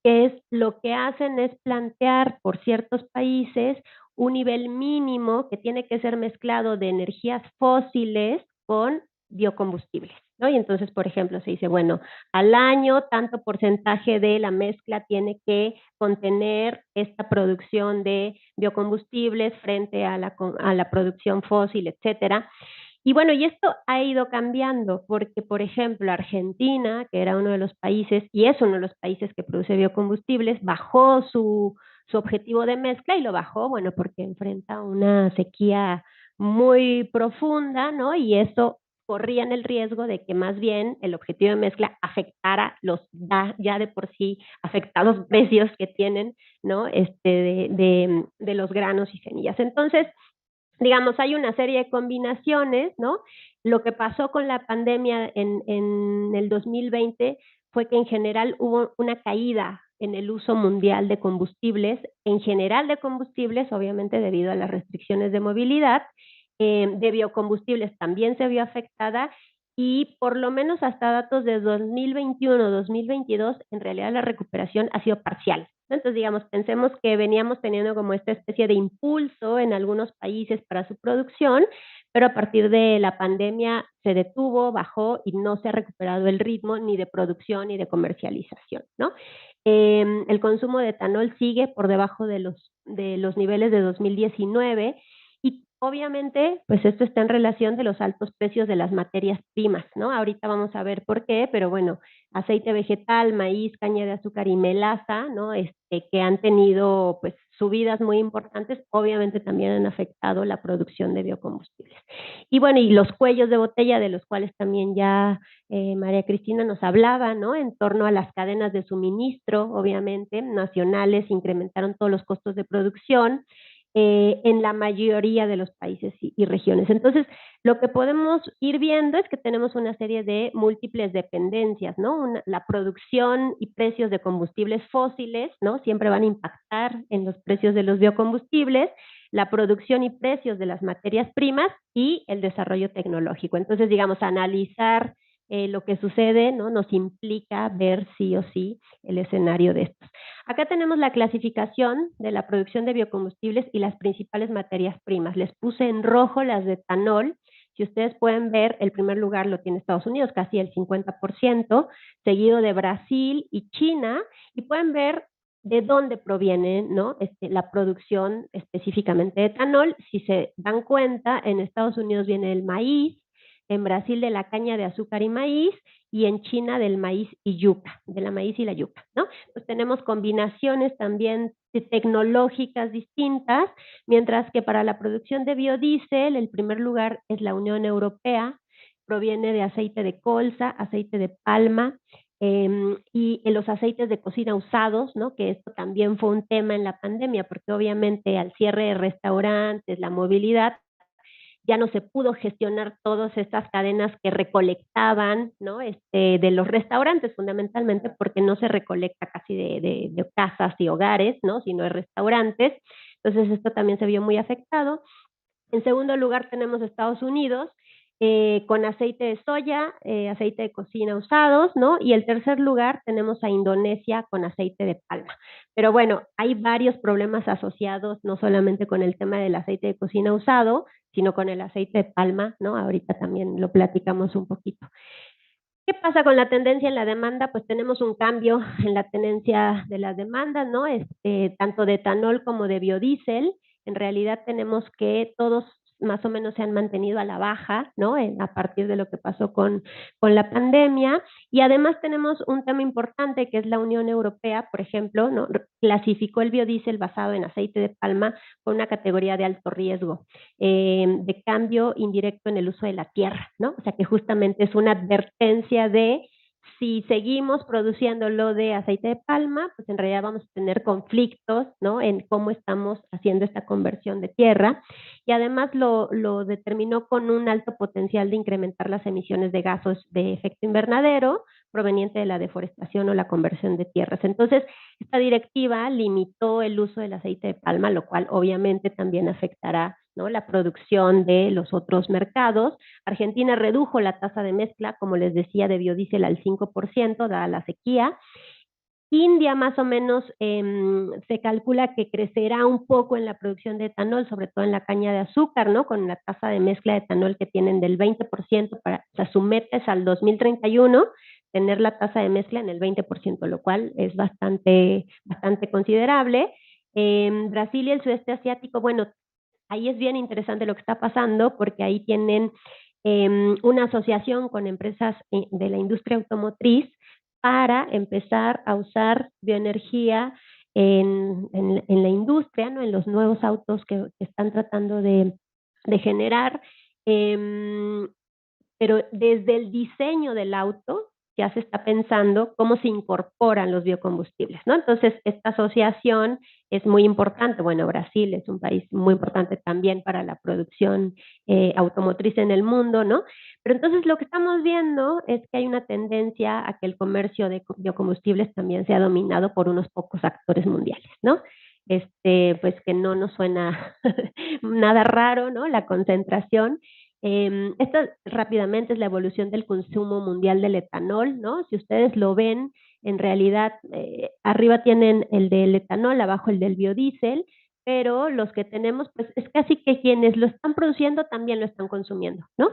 que es lo que hacen es plantear por ciertos países un nivel mínimo que tiene que ser mezclado de energías fósiles con biocombustibles, ¿no? Y entonces, por ejemplo, se dice, bueno, al año tanto porcentaje de la mezcla tiene que contener esta producción de biocombustibles frente a la producción fósil, etcétera. Y bueno, y esto ha ido cambiando porque, por ejemplo, Argentina, que era uno de los países, y es uno de los países que produce biocombustibles, bajó su objetivo de mezcla y lo bajó, bueno, porque enfrenta una sequía muy profunda, ¿no? Y eso corrían el riesgo de que más bien el objetivo de mezcla afectara los ya de por sí afectados precios que tienen, ¿no? De los granos y semillas. Entonces, digamos, hay una serie de combinaciones, ¿no? Lo que pasó con la pandemia en el 2020 fue que en general hubo una caída en el uso mundial de combustibles, en general de combustibles, obviamente debido a las restricciones de movilidad, de biocombustibles también se vio afectada y por lo menos hasta datos de 2021-2022, en realidad la recuperación ha sido parcial. Entonces, digamos, pensemos que veníamos teniendo como esta especie de impulso en algunos países para su producción, pero a partir de la pandemia se detuvo, bajó y no se ha recuperado el ritmo ni de producción ni de comercialización, ¿no? El consumo de etanol sigue por debajo de los niveles de 2019 y obviamente, pues esto está en relación de los altos precios de las materias primas, ¿no? Ahorita vamos a ver por qué, pero bueno, aceite vegetal, maíz, caña de azúcar y melaza, ¿no? Que han tenido pues subidas muy importantes, obviamente también han afectado la producción de biocombustibles. Y bueno, y los cuellos de botella de los cuales también ya María Cristina nos hablaba, ¿no? En torno a las cadenas de suministro, obviamente, nacionales, incrementaron todos los costos de producción, en la mayoría de los países y regiones. Entonces, lo que podemos ir viendo es que tenemos una serie de múltiples dependencias, ¿no? La producción y precios de combustibles fósiles, ¿no? Siempre van a impactar en los precios de los biocombustibles, la producción y precios de las materias primas y el desarrollo tecnológico. Entonces, digamos, analizar lo que sucede, ¿no? Nos implica ver sí o sí el escenario de estos. Acá tenemos la clasificación de la producción de biocombustibles y las principales materias primas. Les puse en rojo las de etanol. Si ustedes pueden ver, el primer lugar lo tiene Estados Unidos, casi el 50%, seguido de Brasil y China, y pueden ver de dónde proviene, ¿no? La producción específicamente de etanol. Si se dan cuenta, en Estados Unidos viene el maíz, en Brasil de la caña de azúcar y maíz, y en China del maíz y yuca, de la maíz y la yuca, ¿no? Pues tenemos combinaciones también tecnológicas distintas, mientras que para la producción de biodiesel el primer lugar es la Unión Europea, proviene de aceite de colza, aceite de palma, y en los aceites de cocina usados, ¿no? Que esto también fue un tema en la pandemia, porque obviamente al cierre de restaurantes, la movilidad, ya no se pudo gestionar todas estas cadenas que recolectaban, ¿no? De los restaurantes fundamentalmente, porque no se recolecta casi de casas y hogares, ¿no? Sino de restaurantes. Entonces esto también se vio muy afectado. En segundo lugar tenemos Estados Unidos, con aceite de soya, aceite de cocina usados, ¿no? Y el tercer lugar tenemos a Indonesia con aceite de palma. Pero bueno, hay varios problemas asociados, no solamente con el tema del aceite de cocina usado, sino con el aceite de palma, ¿no? Ahorita también lo platicamos un poquito. ¿Qué pasa con la tendencia en la demanda? Pues tenemos un cambio en la tendencia de las demandas, ¿no? Tanto de etanol como de biodiesel. En realidad tenemos que todos más o menos se han mantenido a la baja, ¿no? A partir de lo que pasó con la pandemia. Y además tenemos un tema importante que es la Unión Europea, por ejemplo, ¿no? Clasificó el biodiesel basado en aceite de palma con una categoría de alto riesgo, de cambio indirecto en el uso de la tierra, ¿no? O sea que justamente es una advertencia de si seguimos produciéndolo de aceite de palma, pues en realidad vamos a tener conflictos, ¿no? En cómo estamos haciendo esta conversión de tierra. Y además lo determinó con un alto potencial de incrementar las emisiones de gases de efecto invernadero proveniente de la deforestación o la conversión de tierras. Entonces, esta directiva limitó el uso del aceite de palma, lo cual obviamente también afectará, ¿no? La producción de los otros mercados. Argentina redujo la tasa de mezcla, como les decía, de biodiesel al 5%, dada la sequía. India más o menos se calcula que crecerá un poco en la producción de etanol, sobre todo en la caña de azúcar, ¿no? Con la tasa de mezcla de etanol que tienen del 20%, o sea, su meta es al 2031 tener la tasa de mezcla en el 20%, lo cual es bastante considerable. Brasil y el sudeste asiático, bueno, ahí es bien interesante lo que está pasando porque ahí tienen una asociación con empresas de la industria automotriz para empezar a usar bioenergía en la industria, ¿no? En los nuevos autos que están tratando de generar, pero desde el diseño del auto ya se está pensando cómo se incorporan los biocombustibles, ¿no? Entonces, esta asociación es muy importante. Bueno, Brasil es un país muy importante también para la producción automotriz en el mundo, ¿no? Pero entonces lo que estamos viendo es que hay una tendencia a que el comercio de biocombustibles también sea dominado por unos pocos actores mundiales, ¿no? Pues que no nos suena nada raro, ¿no? La concentración. Esta rápidamente es la evolución del consumo mundial del etanol, ¿no? Si ustedes lo ven, en realidad arriba tienen el del etanol, abajo el del biodiesel, pero los que tenemos, pues es casi que quienes lo están produciendo también lo están consumiendo, ¿no?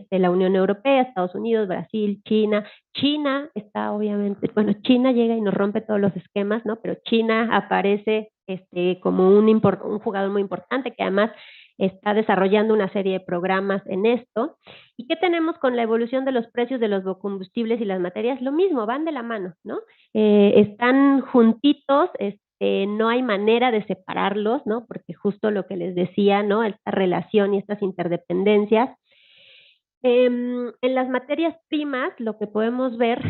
La Unión Europea, Estados Unidos, Brasil, China. China está obviamente, bueno, China llega y nos rompe todos los esquemas, ¿no? Pero China aparece como un jugador muy importante que además está desarrollando una serie de programas en esto. ¿Y qué tenemos con la evolución de los precios de los biocombustibles y las materias? Lo mismo, van de la mano, ¿no? Están juntitos, no hay manera de separarlos, ¿no? Porque justo lo que les decía, ¿no? Esta relación y estas interdependencias. En las materias primas, lo que podemos ver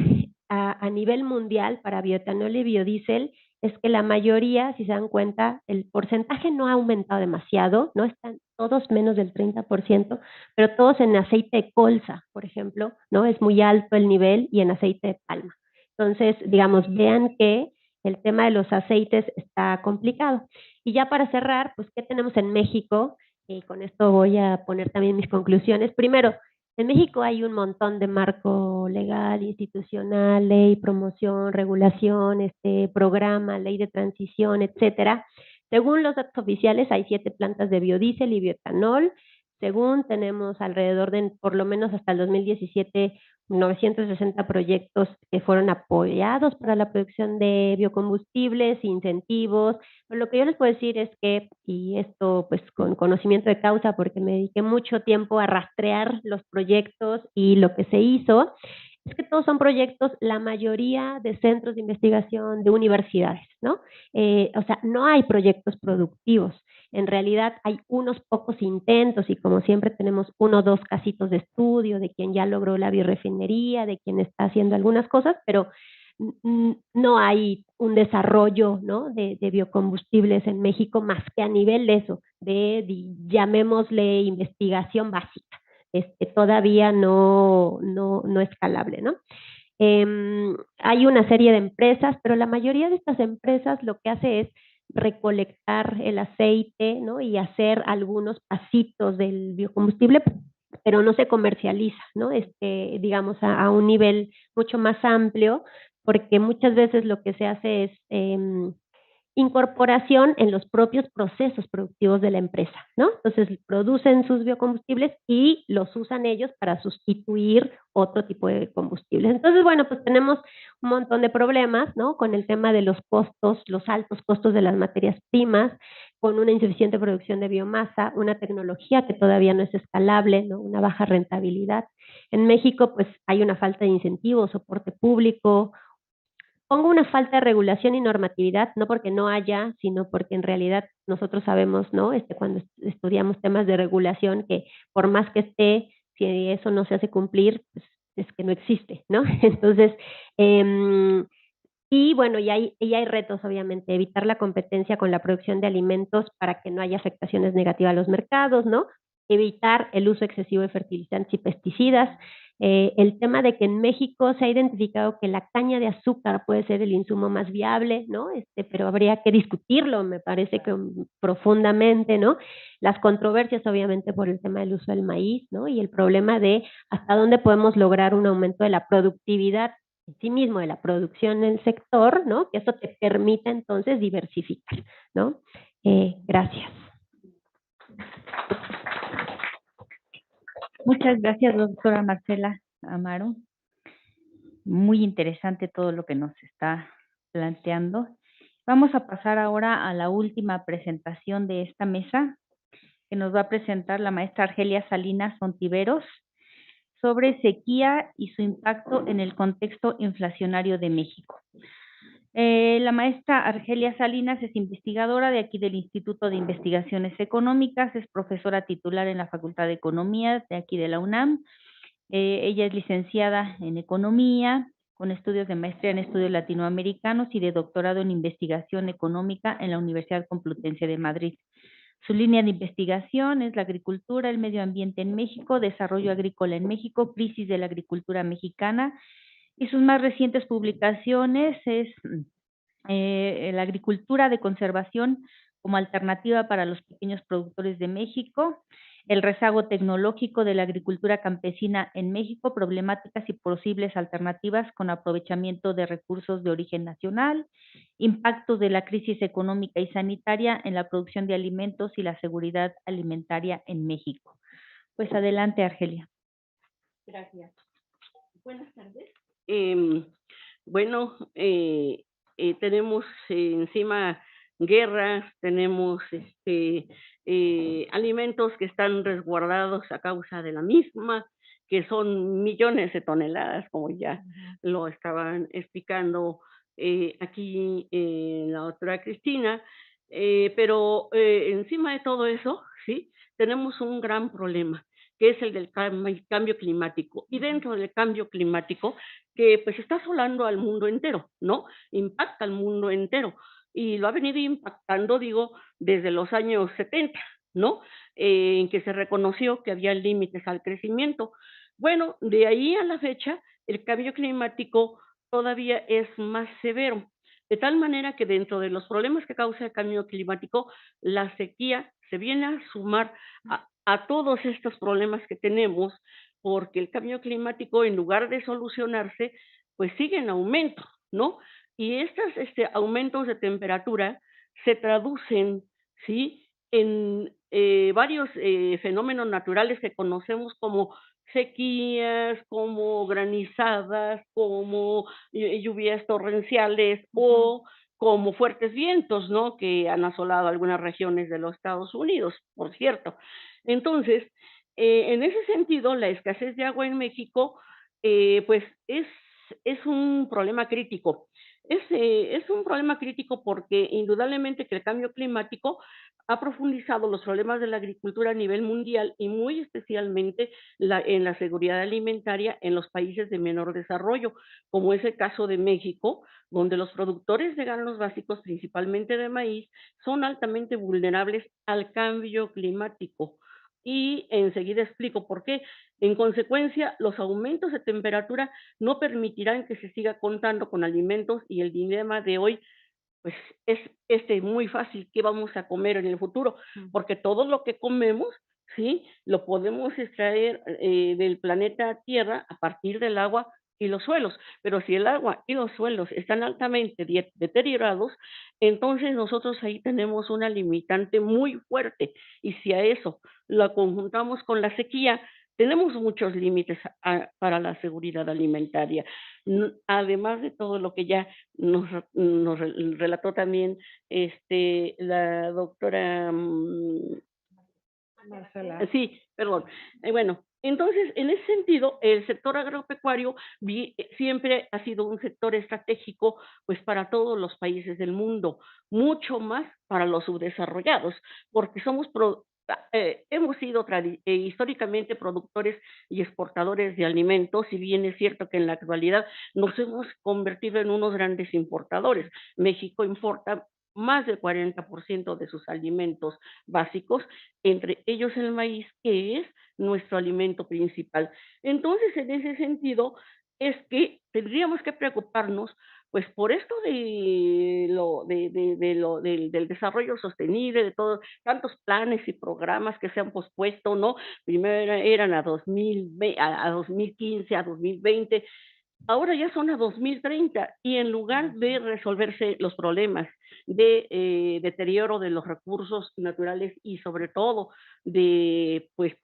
a nivel mundial para bioetanol y biodiesel es que la mayoría, si se dan cuenta, el porcentaje no ha aumentado demasiado, no están todos menos del 30%, pero todos en aceite de colza, por ejemplo, ¿no? Es muy alto el nivel y en aceite de palma. Entonces, digamos, vean que el tema de los aceites está complicado. Y ya para cerrar, pues, ¿qué tenemos en México? Y con esto voy a poner también mis conclusiones. Primero, en México hay un montón de marco legal, institucional, ley, promoción, regulación, programa, ley de transición, etcétera. Según los datos oficiales, hay 7 plantas de biodiesel y bioetanol. Según tenemos alrededor de, por lo menos hasta el 2017, 960 proyectos que fueron apoyados para la producción de biocombustibles, incentivos. Pero lo que yo les puedo decir es que, y esto pues con conocimiento de causa, porque me dediqué mucho tiempo a rastrear los proyectos y lo que se hizo, es que todos son proyectos, la mayoría de centros de investigación, de universidades, ¿no? O sea, no hay proyectos productivos. En realidad hay unos pocos intentos y como siempre tenemos 1 o 2 casitos de estudio de quien ya logró la biorefinería, de quien está haciendo algunas cosas, pero no hay un desarrollo, ¿no?, de biocombustibles en México más que a nivel de eso, llamémosle investigación básica. Todavía no escalable, ¿no? Hay una serie de empresas, pero la mayoría de estas empresas lo que hace es recolectar el aceite, ¿no?, y hacer algunos pasitos del biocombustible, pero no se comercializa, ¿no? Digamos, a un nivel mucho más amplio, porque muchas veces lo que se hace es incorporación en los propios procesos productivos de la empresa, ¿no? Entonces producen sus biocombustibles y los usan ellos para sustituir otro tipo de combustibles. Entonces, bueno, pues tenemos un montón de problemas, ¿no?, con el tema de los costos, los altos costos de las materias primas, con una insuficiente producción de biomasa, una tecnología que todavía no es escalable, ¿no?, una baja rentabilidad. En México, pues hay una falta de incentivos, soporte público. Pongo una falta de regulación y normatividad, no porque no haya, sino porque en realidad nosotros sabemos, ¿no?, cuando estudiamos temas de regulación, que por más que esté, si eso no se hace cumplir, pues es que no existe, ¿no? Entonces, y bueno, y hay retos, obviamente, evitar la competencia con la producción de alimentos para que no haya afectaciones negativas a los mercados, ¿no? Evitar el uso excesivo de fertilizantes y pesticidas. El tema de que en México se ha identificado que la caña de azúcar puede ser el insumo más viable, ¿no? Pero habría que discutirlo, me parece que profundamente, ¿no? Las controversias, obviamente, por el tema del uso del maíz, ¿no? Y el problema de hasta dónde podemos lograr un aumento de la productividad en sí mismo, de la producción en el sector, ¿no? Que eso te permita entonces diversificar, ¿no? Gracias. Muchas gracias, doctora Marcela Amaro. Muy interesante todo lo que nos está planteando. Vamos a pasar ahora a la última presentación de esta mesa, que nos va a presentar la maestra Argelia Salinas Ontiveros sobre sequía y su impacto en el contexto inflacionario de México. La maestra Argelia Salinas es investigadora de aquí del Instituto de Investigaciones Económicas, es profesora titular en la Facultad de Economía de aquí de la UNAM. Ella es licenciada en Economía, con estudios de maestría en estudios latinoamericanos y de doctorado en investigación económica en la Universidad Complutense de Madrid. Su línea de investigación es la agricultura, el medio ambiente en México, desarrollo agrícola en México, crisis de la agricultura mexicana, y sus más recientes publicaciones es la agricultura de conservación como alternativa para los pequeños productores de México, el rezago tecnológico de la agricultura campesina en México, problemáticas y posibles alternativas con aprovechamiento de recursos de origen nacional, impactos de la crisis económica y sanitaria en la producción de alimentos y la seguridad alimentaria en México. Pues adelante, Argelia. Gracias. Buenas tardes. Bueno, tenemos encima guerras, tenemos alimentos que están resguardados a causa de la misma, que son millones de toneladas, como ya lo estaban explicando aquí la doctora Cristina, pero encima de todo eso, sí, tenemos un gran problema, que es el del cambio climático. Y dentro del cambio climático, que pues está asolando al mundo entero, ¿no? Impacta al mundo entero. Y lo ha venido impactando, digo, desde los años 70, ¿no? En que se reconoció que había límites al crecimiento. Bueno, de ahí a la fecha, el cambio climático todavía es más severo. De tal manera que dentro de los problemas que causa el cambio climático, la sequía se viene a sumar a todos estos problemas que tenemos, porque el cambio climático, en lugar de solucionarse, pues sigue en aumento, ¿no? Y estos aumentos de temperatura se traducen, ¿sí?, en varios fenómenos naturales que conocemos como sequías, como granizadas, como lluvias torrenciales o como fuertes vientos, ¿no?, que han asolado algunas regiones de los Estados Unidos, por cierto. Entonces, en ese sentido, la escasez de agua en México, pues es es un problema crítico. Es un problema crítico porque indudablemente que el cambio climático ha profundizado los problemas de la agricultura a nivel mundial y muy especialmente en la seguridad alimentaria en los países de menor desarrollo, como es el caso de México, donde los productores de granos básicos, principalmente de maíz, son altamente vulnerables al cambio climático. Y enseguida explico por qué. En consecuencia, los aumentos de temperatura no permitirán que se siga contando con alimentos y el dilema de hoy pues es muy fácil, ¿qué vamos a comer en el futuro? Porque todo lo que comemos, ¿sí? Lo podemos extraer del planeta Tierra a partir del agua y los suelos, pero si el agua y los suelos están altamente deteriorados, entonces nosotros ahí tenemos una limitante muy fuerte y si a eso la conjuntamos con la sequía, tenemos muchos límites para la seguridad alimentaria. Además de todo lo que ya relató también la doctora Marcela. sí, perdón. Bueno, entonces, en ese sentido, el sector agropecuario siempre ha sido un sector estratégico, pues, para todos los países del mundo, mucho más para los subdesarrollados, porque hemos sido históricamente productores y exportadores de alimentos, si bien es cierto que en la actualidad nos hemos convertido en unos grandes importadores. México importa más del 40% de sus alimentos básicos, entre ellos el maíz, que es nuestro alimento principal. Entonces, en ese sentido, es que tendríamos que preocuparnos, pues, por esto del desarrollo sostenible, de todos tantos planes y programas que se han pospuesto, ¿no? Primero eran a 2015, a 2020, ahora ya son a 2030 y en lugar de resolverse los problemas de deterioro de los recursos naturales y sobre todo de pues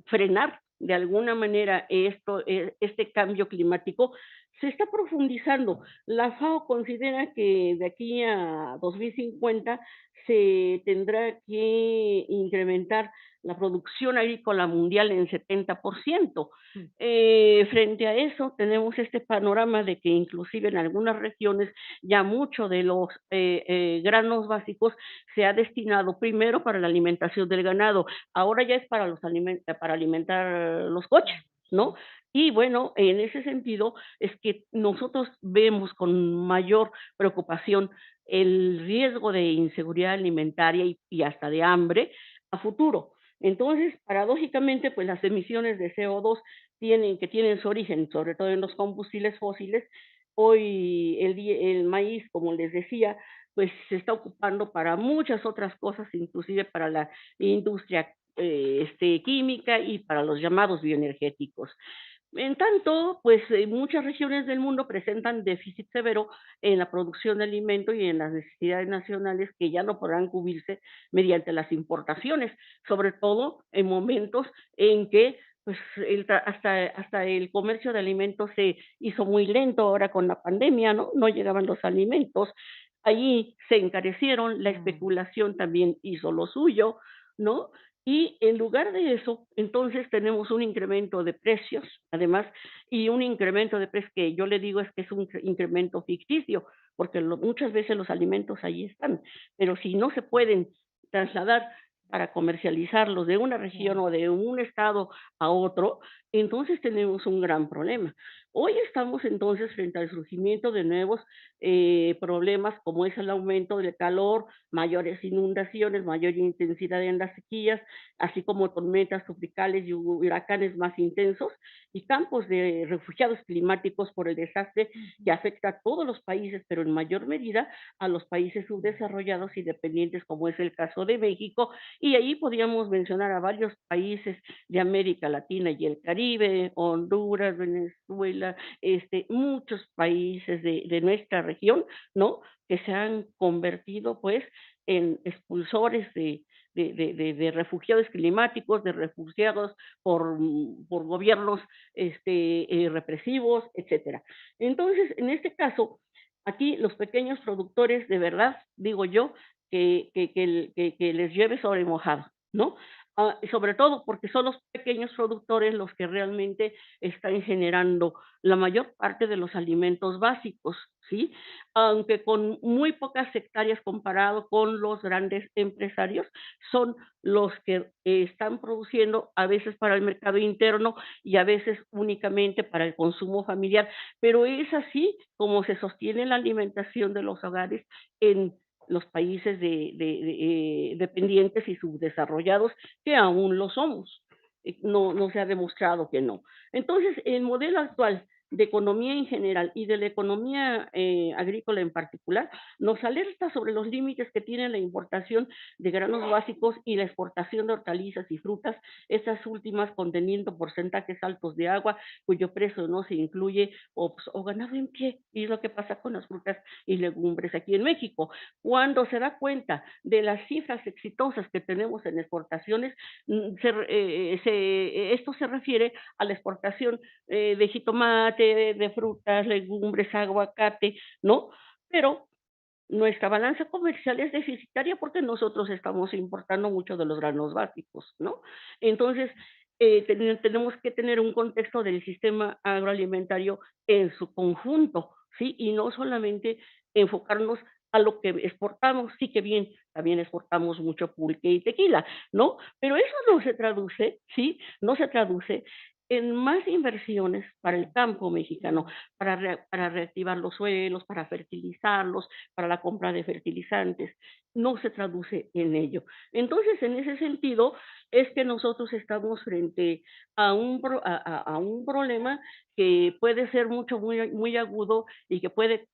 frenar de alguna manera este cambio climático, se está profundizando. La FAO considera que de aquí a 2050 se tendrá que incrementar la producción agrícola mundial en 70%. Frente a eso, tenemos este panorama de que inclusive en algunas regiones ya mucho de los granos básicos se ha destinado primero para la alimentación del ganado, ahora ya es para alimentar los coches, ¿no? Y bueno, en ese sentido es que nosotros vemos con mayor preocupación el riesgo de inseguridad alimentaria y hasta de hambre a futuro. Entonces, paradójicamente, pues las emisiones de CO2 que tienen su origen, sobre todo en los combustibles fósiles, hoy el maíz, como les decía, pues se está ocupando para muchas otras cosas, inclusive para la industria química y para los llamados bioenergéticos. En tanto, pues muchas regiones del mundo presentan déficit severo en la producción de alimento y en las necesidades nacionales que ya no podrán cubrirse mediante las importaciones, sobre todo en momentos en que pues hasta el comercio de alimentos se hizo muy lento ahora con la pandemia, ¿no? No llegaban los alimentos, allí se encarecieron, la especulación también hizo lo suyo, ¿no? Y en lugar de eso, entonces tenemos un incremento de precios, además, y un incremento de precios que yo le digo es que es un incremento ficticio, porque muchas veces los alimentos ahí están, pero si no se pueden trasladar para comercializarlos de una región o de un estado a otro, entonces tenemos un gran problema. Hoy estamos entonces frente al surgimiento de nuevos problemas como es el aumento del calor, mayores inundaciones, mayor intensidad en las sequías, así como tormentas tropicales y huracanes más intensos y campos de refugiados climáticos por el desastre que afecta a todos los países, pero en mayor medida a los países subdesarrollados y dependientes, como es el caso de México, y ahí podríamos mencionar a varios países de América Latina y el Caribe, Honduras, Venezuela, muchos países de nuestra región, ¿no? Que se han convertido, pues, en expulsores de refugiados climáticos, de refugiados por gobiernos represivos, etcétera. Entonces, en este caso, aquí los pequeños productores, de verdad, digo yo, que les llueve sobre mojado, ¿no? sobre todo porque son los pequeños productores los que realmente están generando la mayor parte de los alimentos básicos, ¿sí? Aunque con muy pocas hectáreas comparado con los grandes empresarios, son los que están produciendo a veces para el mercado interno y a veces únicamente para el consumo familiar, pero es así como se sostiene la alimentación de los hogares en los países dependientes y subdesarrollados, que aún lo somos. No se ha demostrado que no. Entonces, el modelo actual de economía en general y de la economía agrícola en particular, nos alerta sobre los límites que tiene la importación de granos básicos y la exportación de hortalizas y frutas, estas últimas conteniendo porcentajes altos de agua, cuyo precio no se incluye, o ganado en pie, y es lo que pasa con las frutas y legumbres aquí en México. Cuando se da cuenta de las cifras exitosas que tenemos en exportaciones, esto se refiere a la exportación de jitomate, de frutas, legumbres, aguacate, ¿no? Pero nuestra balanza comercial es deficitaria porque nosotros estamos importando mucho de los granos básicos, ¿no? Entonces, tenemos que tener un contexto del sistema agroalimentario en su conjunto, ¿sí? Y no solamente enfocarnos a lo que exportamos, sí que bien, también exportamos mucho pulque y tequila, ¿no? Pero eso no se traduce, ¿sí? No se traduce en más inversiones para el campo mexicano, para reactivar los suelos, para fertilizarlos, para la compra de fertilizantes, no se traduce en ello. Entonces, en ese sentido, es que nosotros estamos frente a un problema que puede ser muy agudo y que puede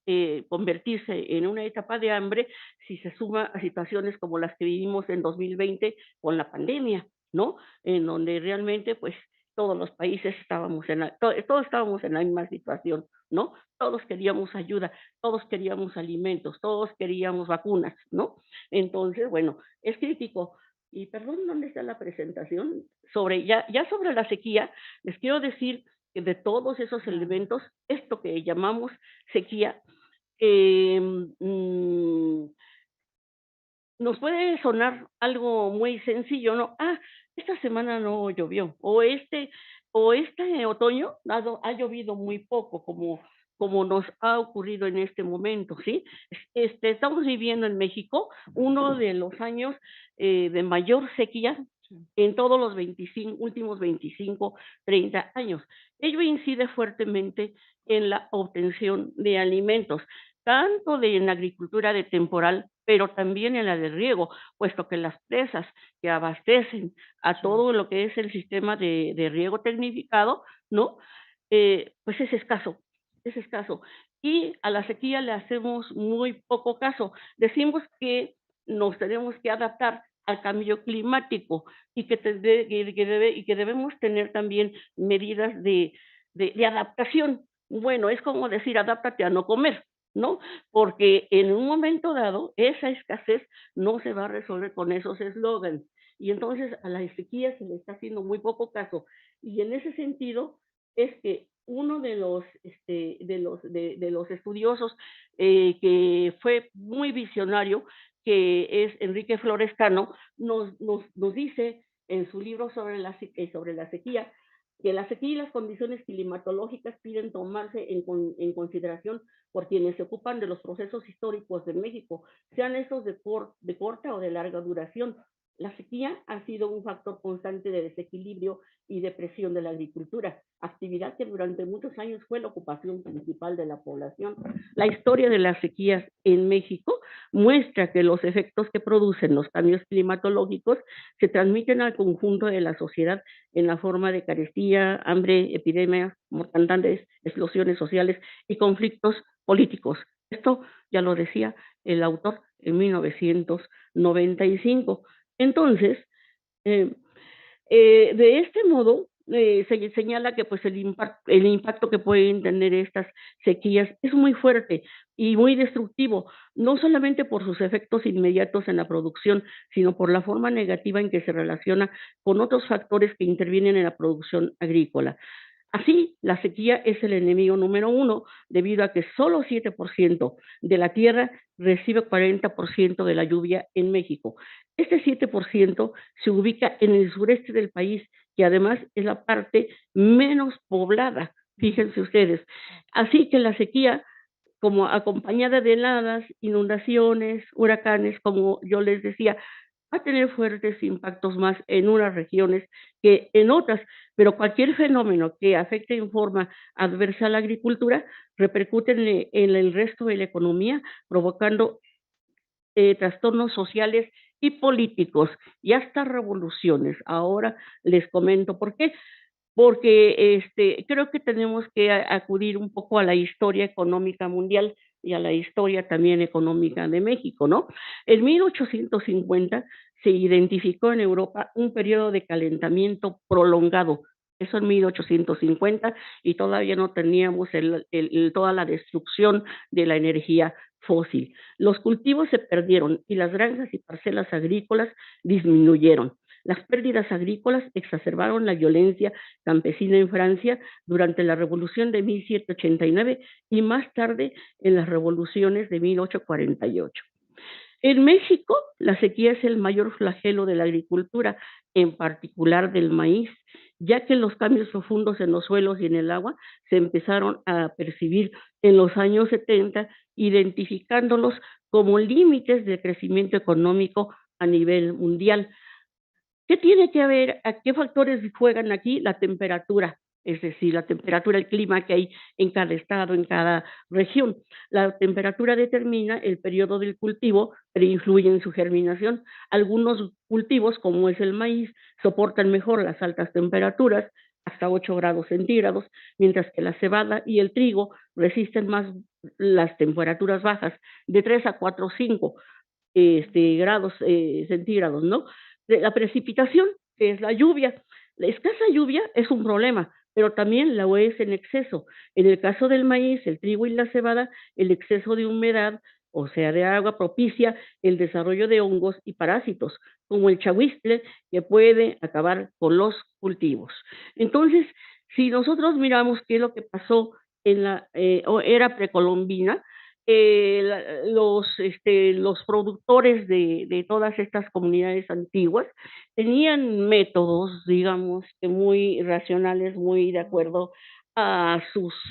convertirse en una etapa de hambre si se suma a situaciones como las que vivimos en 2020 con la pandemia, ¿no? En donde realmente, pues, todos los países todos estábamos en la misma situación, ¿no? Todos queríamos ayuda, todos queríamos alimentos, todos queríamos vacunas, ¿no? Entonces, bueno, es crítico. Y perdón, ¿dónde está la presentación? Ya sobre la sequía, les quiero decir que de todos esos elementos, esto que llamamos sequía, eh, mm, nos puede sonar algo muy sencillo, ¿no? Esta semana no llovió, o este otoño ha llovido muy poco, como nos ha ocurrido en este momento, ¿sí? Estamos viviendo en México uno de los años de mayor sequía en todos los últimos 25, 30 años. Ello incide fuertemente en la obtención de alimentos, tanto en la agricultura de temporal, pero también en la de riego, puesto que las presas que abastecen a todo lo que es el sistema de riego tecnificado, ¿no? Pues es escaso. Y a la sequía le hacemos muy poco caso. Decimos que nos tenemos que adaptar al cambio climático y que debemos tener también medidas de adaptación. Bueno, es como decir, adáptate a no comer, ¿no? Porque en un momento dado, esa escasez no se va a resolver con esos eslogans. Y entonces a la sequía se le está haciendo muy poco caso. Y en ese sentido es que uno de los estudiosos que fue muy visionario, que es Enrique Florescano, nos dice en su libro sobre sobre la sequía, que la sequía y las condiciones climatológicas piden tomarse en consideración por quienes se ocupan de los procesos históricos de México, sean esos de corta o de larga duración. La sequía ha sido un factor constante de desequilibrio y depresión de la agricultura, actividad que durante muchos años fue la ocupación principal de la población. La historia de las sequías en México muestra que los efectos que producen los cambios climatológicos se transmiten al conjunto de la sociedad en la forma de carestía, hambre, epidemias, mortandades, explosiones sociales y conflictos políticos. Esto ya lo decía el autor en 1995. Entonces, eh, de este modo, se señala que pues el impacto que pueden tener estas sequías es muy fuerte y muy destructivo, no solamente por sus efectos inmediatos en la producción, sino por la forma negativa en que se relaciona con otros factores que intervienen en la producción agrícola. Así, la sequía es el enemigo número uno, debido a que solo 7% de la tierra recibe 40% de la lluvia en México. Este 7% se ubica en el sureste del país, que además es la parte menos poblada, fíjense ustedes. Así que la sequía, como acompañada de heladas, inundaciones, huracanes, como yo les decía, va a tener fuertes impactos más en unas regiones que en otras, pero cualquier fenómeno que afecte en forma adversa a la agricultura repercute en el resto de la economía, provocando trastornos sociales y políticos y hasta revoluciones. Ahora les comento por qué. Porque creo que tenemos que acudir un poco a la historia económica mundial y a la historia también económica de México, ¿no? En 1850 se identificó en Europa un periodo de calentamiento prolongado. Eso en 1850, y todavía no teníamos toda la destrucción de la energía fósil. Los cultivos se perdieron y las granjas y parcelas agrícolas disminuyeron. Las pérdidas agrícolas exacerbaron la violencia campesina en Francia durante la Revolución de 1789 y más tarde en las revoluciones de 1848. En México, la sequía es el mayor flagelo de la agricultura, en particular del maíz, ya que los cambios profundos en los suelos y en el agua se empezaron a percibir en los años 70, identificándolos como límites del crecimiento económico a nivel mundial. ¿Qué tiene que ver, a qué factores juegan aquí? La temperatura, es decir, la temperatura, el clima que hay en cada estado, en cada región. La temperatura determina el periodo del cultivo, pero influye en su germinación. Algunos cultivos, como es el maíz, soportan mejor las altas temperaturas, hasta 8 grados centígrados, mientras que la cebada y el trigo resisten más las temperaturas bajas, de 3 a 4 o 5 grados centígrados, ¿no? La precipitación, que es la lluvia. La escasa lluvia es un problema, pero también la es en exceso. En el caso del maíz, el trigo y la cebada, el exceso de humedad, o sea, de agua, propicia el desarrollo de hongos y parásitos, como el chahuistle, que puede acabar con los cultivos. Entonces, si nosotros miramos qué es lo que pasó en la era precolombina, los productores de todas estas comunidades antiguas tenían métodos, digamos, que muy racionales, muy de acuerdo a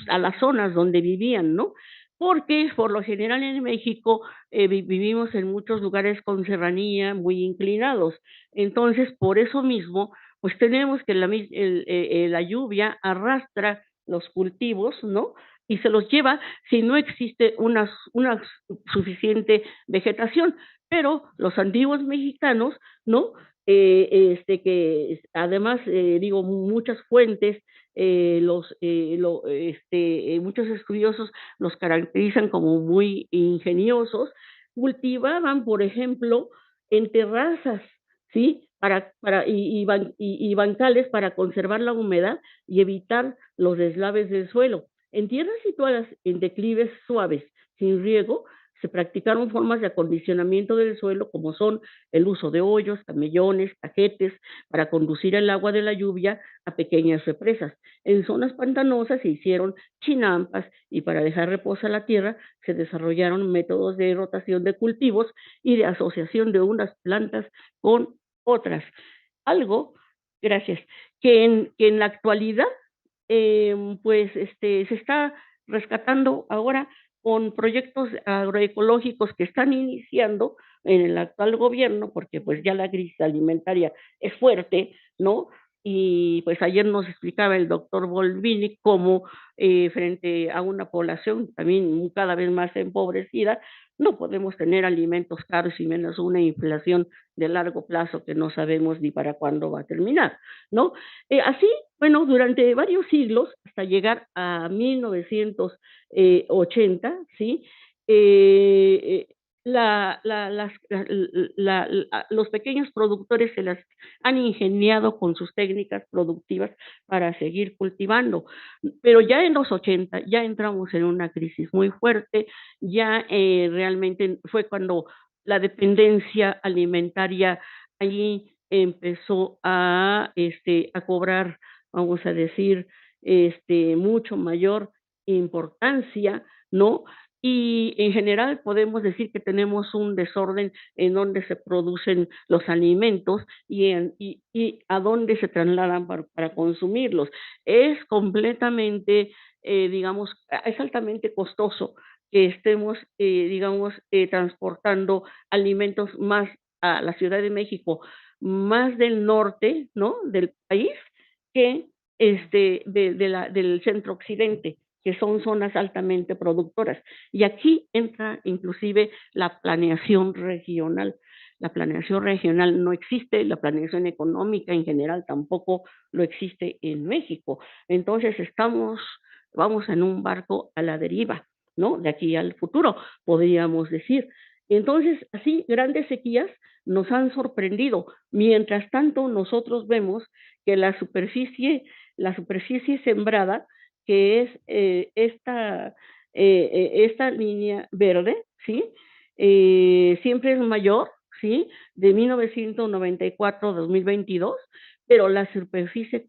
las zonas donde vivían, ¿no? Porque por lo general en México vivimos en muchos lugares con serranía, muy inclinados. Entonces, por eso mismo, pues tenemos que la lluvia arrastra los cultivos, ¿no? Y se los lleva si no existe una suficiente vegetación. Pero los antiguos mexicanos, ¿no? Que además, digo, muchas fuentes, muchos estudiosos los caracterizan como muy ingeniosos, cultivaban, por ejemplo, en terrazas, ¿sí? Y bancales para conservar la humedad y evitar los deslaves del suelo. En tierras situadas en declives suaves, sin riego, se practicaron formas de acondicionamiento del suelo como son el uso de hoyos, camellones, cajetes, para conducir el agua de la lluvia a pequeñas represas. En zonas pantanosas se hicieron chinampas y para dejar reposar la tierra se desarrollaron métodos de rotación de cultivos y de asociación de unas plantas con otras. Algo, gracias, que en la actualidad pues se está rescatando ahora con proyectos agroecológicos que están iniciando en el actual gobierno, porque pues ya la crisis alimentaria es fuerte, ¿no? Y pues ayer nos explicaba el doctor Volvini cómo frente a una población también cada vez más empobrecida, no podemos tener alimentos caros y menos una inflación de largo plazo que no sabemos ni para cuándo va a terminar, ¿no? Así, bueno, durante varios siglos, hasta llegar a 1980, ¿sí? Eh, los pequeños productores se las han ingeniado con sus técnicas productivas para seguir cultivando, pero ya en los 80 ya entramos en una crisis muy fuerte, ya realmente fue cuando la dependencia alimentaria allí empezó a cobrar, vamos a decir, mucho mayor importancia, ¿no? Y en general podemos decir que tenemos un desorden en donde se producen los alimentos y a dónde se trasladan para consumirlos. Es completamente, digamos, es altamente costoso que estemos, digamos, transportando alimentos más a la Ciudad de México, más del norte, ¿no? Del país, que del centro occidente, que son zonas altamente productoras. Y aquí entra inclusive la planeación regional. La planeación regional no existe, la planeación económica en general tampoco lo existe en México. Entonces vamos en un barco a la deriva, ¿no? De aquí al futuro, podríamos decir. Entonces, así, grandes sequías nos han sorprendido. Mientras tanto, nosotros vemos que la superficie sembrada, que es esta línea verde, ¿sí? Siempre es mayor, ¿sí? De 1994 a 2022, pero la superficie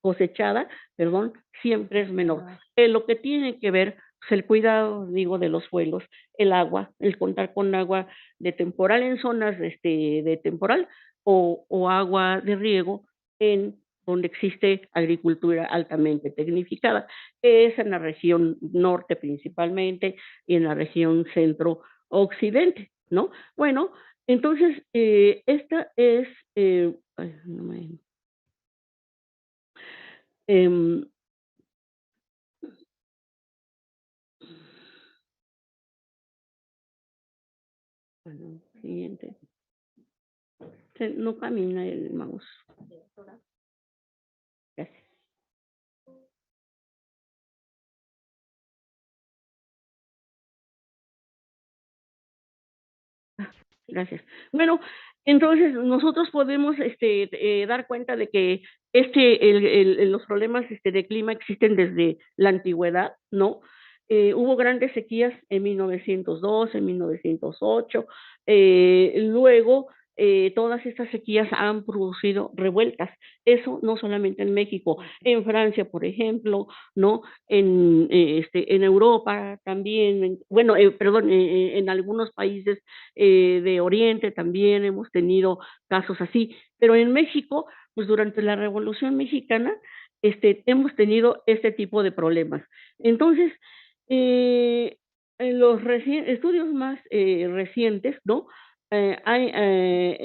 cosechada, perdón, siempre es menor. Lo que tiene que ver pues, el cuidado, digo, de los suelos, el agua, el contar con agua de temporal en zonas de temporal o agua de riego en donde existe agricultura altamente tecnificada, que es en la región norte principalmente y en la región centro-occidente, ¿no? Bueno, entonces, esta es, ay, no me, em, bueno, siguiente. No camina el mouse. Gracias. Gracias. Bueno, entonces nosotros podemos dar cuenta de que los problemas de clima existen desde la antigüedad, ¿no? Hubo grandes sequías en 1902, en 1908, luego todas estas sequías han producido revueltas, eso no solamente en México, en Francia, por ejemplo, ¿no? En Europa también, bueno, perdón, en algunos países de Oriente también hemos tenido casos así, pero en México, pues durante la Revolución Mexicana, hemos tenido este tipo de problemas. Entonces, en los estudios más recientes, ¿no?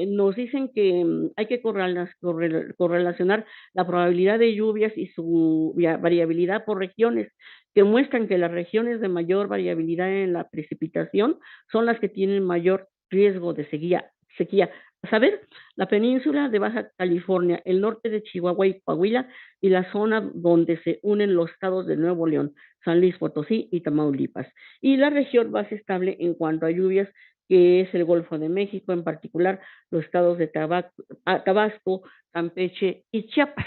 Nos dicen que hay que correlacionar la probabilidad de lluvias y su variabilidad por regiones, que muestran que las regiones de mayor variabilidad en la precipitación son las que tienen mayor riesgo de sequía. A saber, la península de Baja California, el norte de Chihuahua y Coahuila y la zona donde se unen los estados de Nuevo León, San Luis Potosí y Tamaulipas. Y la región más estable en cuanto a lluvias, que es el Golfo de México, en particular los estados de Tabasco, Campeche y Chiapas.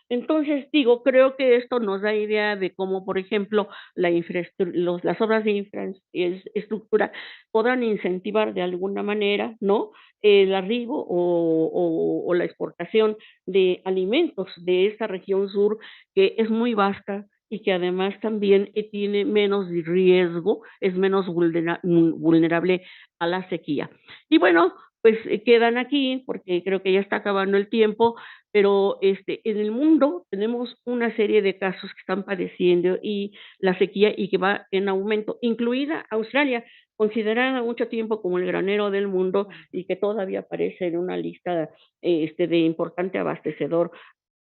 Entonces, digo, creo que esto nos da idea de cómo, por ejemplo, las obras de infraestructura podrán incentivar de alguna manera, ¿no? El arribo o la exportación de alimentos de esta región sur, que es muy vasta y que además también tiene menos riesgo, es menos vulnerable a la sequía. Y bueno, pues quedan aquí porque creo que ya está acabando el tiempo, pero en el mundo tenemos una serie de casos que están padeciendo y la sequía y que va en aumento, incluida Australia, considerada mucho tiempo como el granero del mundo y que todavía aparece en una lista de importante abastecedor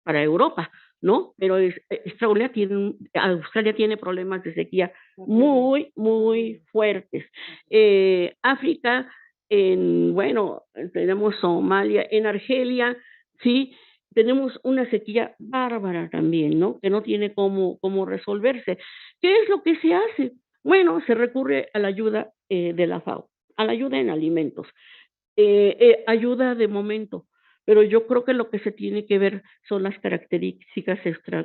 para Europa, ¿no? Pero Australia tiene problemas de sequía muy, muy fuertes. África, bueno, tenemos Somalia, en Argelia, sí, tenemos una sequía bárbara también, ¿no? Que no tiene cómo resolverse. ¿Qué es lo que se hace? Bueno, se recurre a la ayuda de la FAO, a la ayuda en alimentos. Ayuda de momento, pero yo creo que lo que se tiene que ver son las características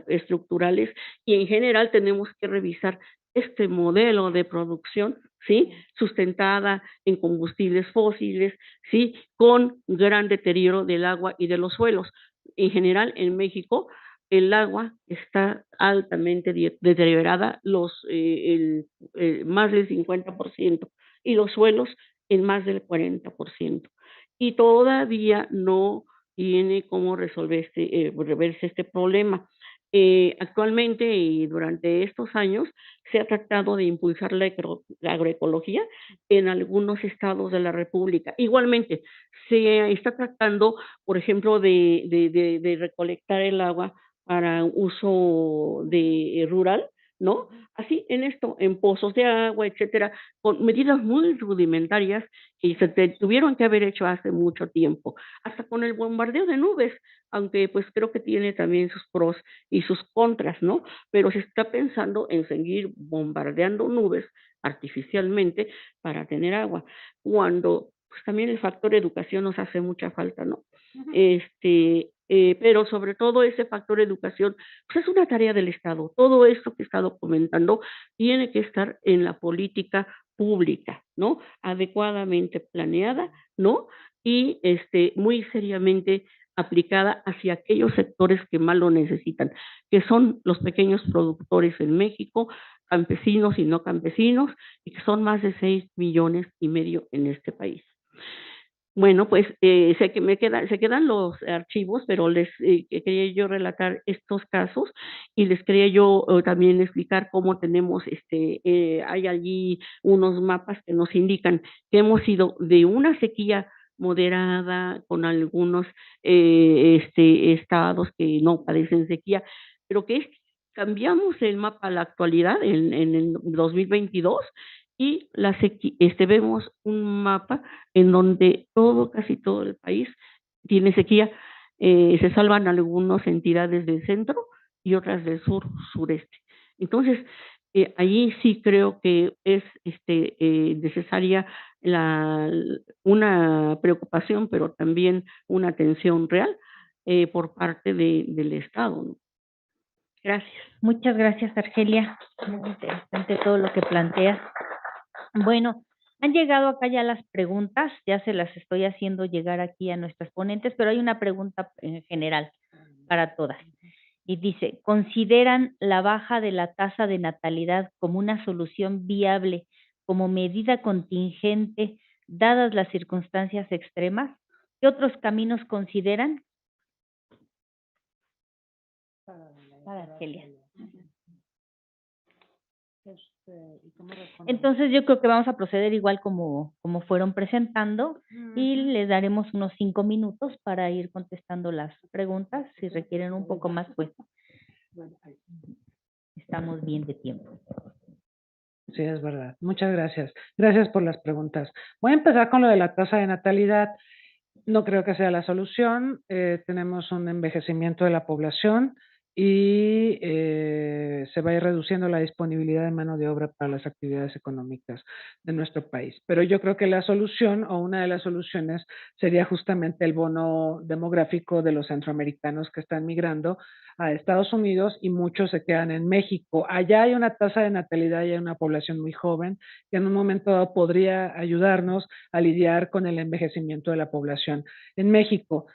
estructurales y en general tenemos que revisar este modelo de producción, ¿sí? Sustentada en combustibles fósiles, ¿sí? Con gran deterioro del agua y de los suelos. En general, en México, el agua está altamente deteriorada, más del 50%, y los suelos en más del 40%. Y todavía no tiene cómo resolverse este problema. Actualmente y durante estos años se ha tratado de impulsar la agroecología en algunos estados de la República. Igualmente, se está tratando, por ejemplo, de recolectar el agua para uso rural, ¿no? Así en esto, en pozos de agua, etcétera, con medidas muy rudimentarias que tuvieron que haber hecho hace mucho tiempo, hasta con el bombardeo de nubes, aunque pues creo que tiene también sus pros y sus contras, ¿no? Pero se está pensando en seguir bombardeando nubes artificialmente para tener agua, cuando pues también el factor educación nos hace mucha falta, ¿no? Pero sobre todo ese factor educación, pues es una tarea del Estado. Todo esto que he estado comentando tiene que estar en la política pública, ¿no? Adecuadamente planeada, ¿no? Y muy seriamente aplicada hacia aquellos sectores que más lo necesitan, que son los pequeños productores en México, campesinos y no campesinos, y que son más de 6,5 millones en este país. Bueno, pues sé que se quedan los archivos, pero quería yo relatar estos casos y les quería yo también explicar cómo tenemos, hay allí unos mapas que nos indican que hemos ido de una sequía moderada con algunos estados que no padecen sequía, pero cambiamos el mapa a la actualidad en el 2022 y vemos un mapa en donde casi todo el país tiene sequía. Se salvan algunas entidades del centro y otras del sureste. Entonces, allí sí creo que es necesaria una preocupación, pero también una atención real por parte del Estado, ¿no? Gracias. Muchas gracias, Argelia. Muy interesante todo lo que planteas. Bueno, han llegado acá ya las preguntas, ya se las estoy haciendo llegar aquí a nuestras ponentes, pero hay una pregunta en general para todas. Y dice, ¿consideran la baja de la tasa de natalidad como una solución viable, como medida contingente, dadas las circunstancias extremas? ¿Qué otros caminos consideran? Para Argelia. Entonces yo creo que vamos a proceder igual como fueron presentando y les daremos unos 5 minutos para ir contestando las preguntas. Si requieren un poco más, pues estamos bien de tiempo. Sí, es verdad. Muchas gracias. Gracias por las preguntas. Voy a empezar con lo de la tasa de natalidad. No creo que sea la solución. Tenemos un envejecimiento de la población y se va a ir reduciendo la disponibilidad de mano de obra para las actividades económicas de nuestro país. Pero yo creo que la solución o una de las soluciones sería justamente el bono demográfico de los centroamericanos que están migrando a Estados Unidos y muchos se quedan en México. Allá hay una tasa de natalidad y hay una población muy joven que en un momento dado podría ayudarnos a lidiar con el envejecimiento de la población en México.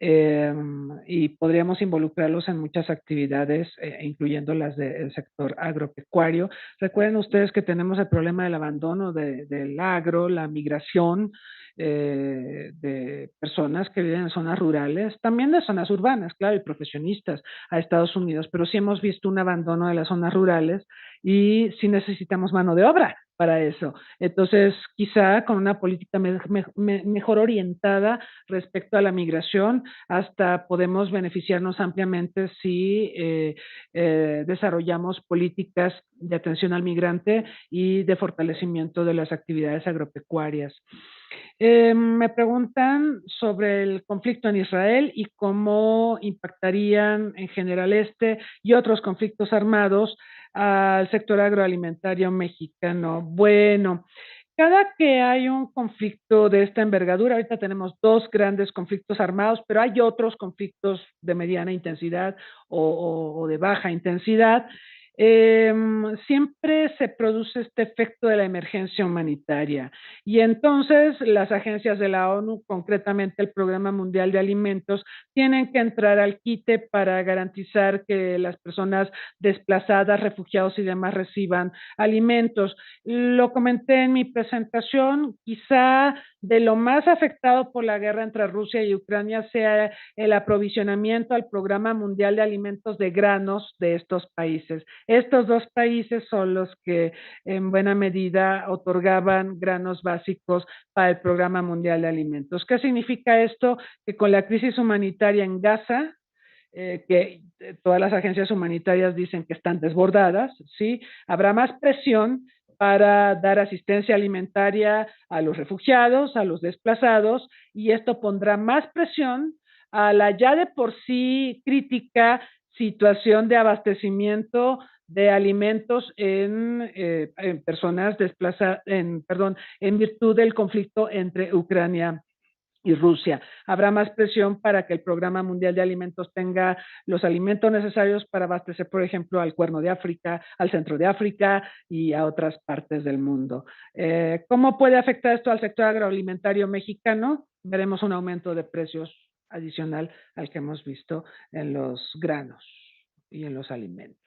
Y podríamos involucrarlos en muchas actividades, incluyendo las del sector agropecuario. Recuerden ustedes que tenemos el problema del abandono del agro, la migración de personas que viven en zonas rurales, también de zonas urbanas, claro, y profesionistas a Estados Unidos, pero sí hemos visto un abandono de las zonas rurales y sí necesitamos mano de obra para eso. Entonces, quizá con una política mejor orientada respecto a la migración, hasta podemos beneficiarnos ampliamente si desarrollamos políticas de atención al migrante y de fortalecimiento de las actividades agropecuarias. Me preguntan sobre el conflicto en Israel y cómo impactarían en general este y otros conflictos armados al sector agroalimentario mexicano. Bueno, cada que hay un conflicto de esta envergadura, ahorita tenemos 2 grandes conflictos armados, pero hay otros conflictos de mediana intensidad o de baja intensidad. siempre se produce este efecto de la emergencia humanitaria. Y entonces las agencias de la ONU, concretamente el Programa Mundial de Alimentos, tienen que entrar al quite para garantizar que las personas desplazadas, refugiados y demás reciban alimentos. Lo comenté en mi presentación, quizá de lo más afectado por la guerra entre Rusia y Ucrania sea el aprovisionamiento al Programa Mundial de Alimentos de granos de estos países. Estos dos países son los que en buena medida otorgaban granos básicos para el Programa Mundial de Alimentos. ¿Qué significa esto? Que con la crisis humanitaria en Gaza, que todas las agencias humanitarias dicen que están desbordadas, ¿sí? Habrá más presión para dar asistencia alimentaria a los refugiados, a los desplazados, y esto pondrá más presión a la ya de por sí crítica situación de abastecimiento de alimentos en personas desplazadas, en virtud del conflicto entre Ucrania y Rusia. Habrá más presión para que el Programa Mundial de Alimentos tenga los alimentos necesarios para abastecer, por ejemplo, al Cuerno de África, al Centro de África y a otras partes del mundo. ¿Cómo puede afectar esto al sector agroalimentario mexicano? Veremos un aumento de precios adicional al que hemos visto en los granos y en los alimentos.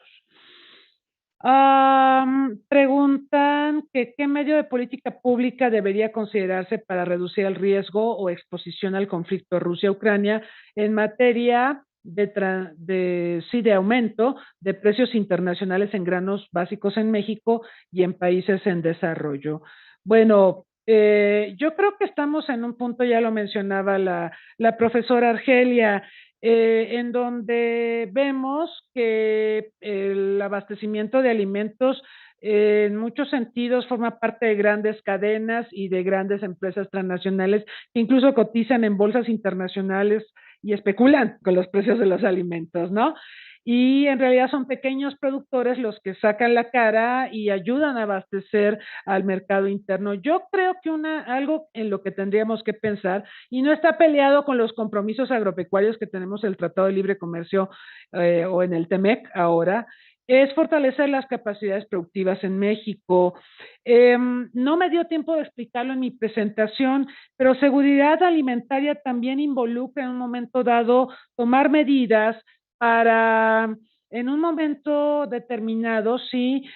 Preguntan que qué medio de política pública debería considerarse para reducir el riesgo o exposición al conflicto Rusia-Ucrania en materia de aumento de precios internacionales en granos básicos en México y en países en desarrollo. Bueno, yo creo que estamos en un punto, ya lo mencionaba la profesora Argelia, en donde vemos que el abastecimiento de alimentos en muchos sentidos forma parte de grandes cadenas y de grandes empresas transnacionales que incluso cotizan en bolsas internacionales y especulan con los precios de los alimentos, ¿no? Y en realidad son pequeños productores los que sacan la cara y ayudan a abastecer al mercado interno. Yo creo que algo en lo que tendríamos que pensar, y no está peleado con los compromisos agropecuarios que tenemos en el Tratado de Libre Comercio o en el TEMEC ahora, es fortalecer las capacidades productivas en México. No me dio tiempo de explicarlo en mi presentación, pero seguridad alimentaria también involucra en un momento dado tomar medidas para en un momento determinado, sí,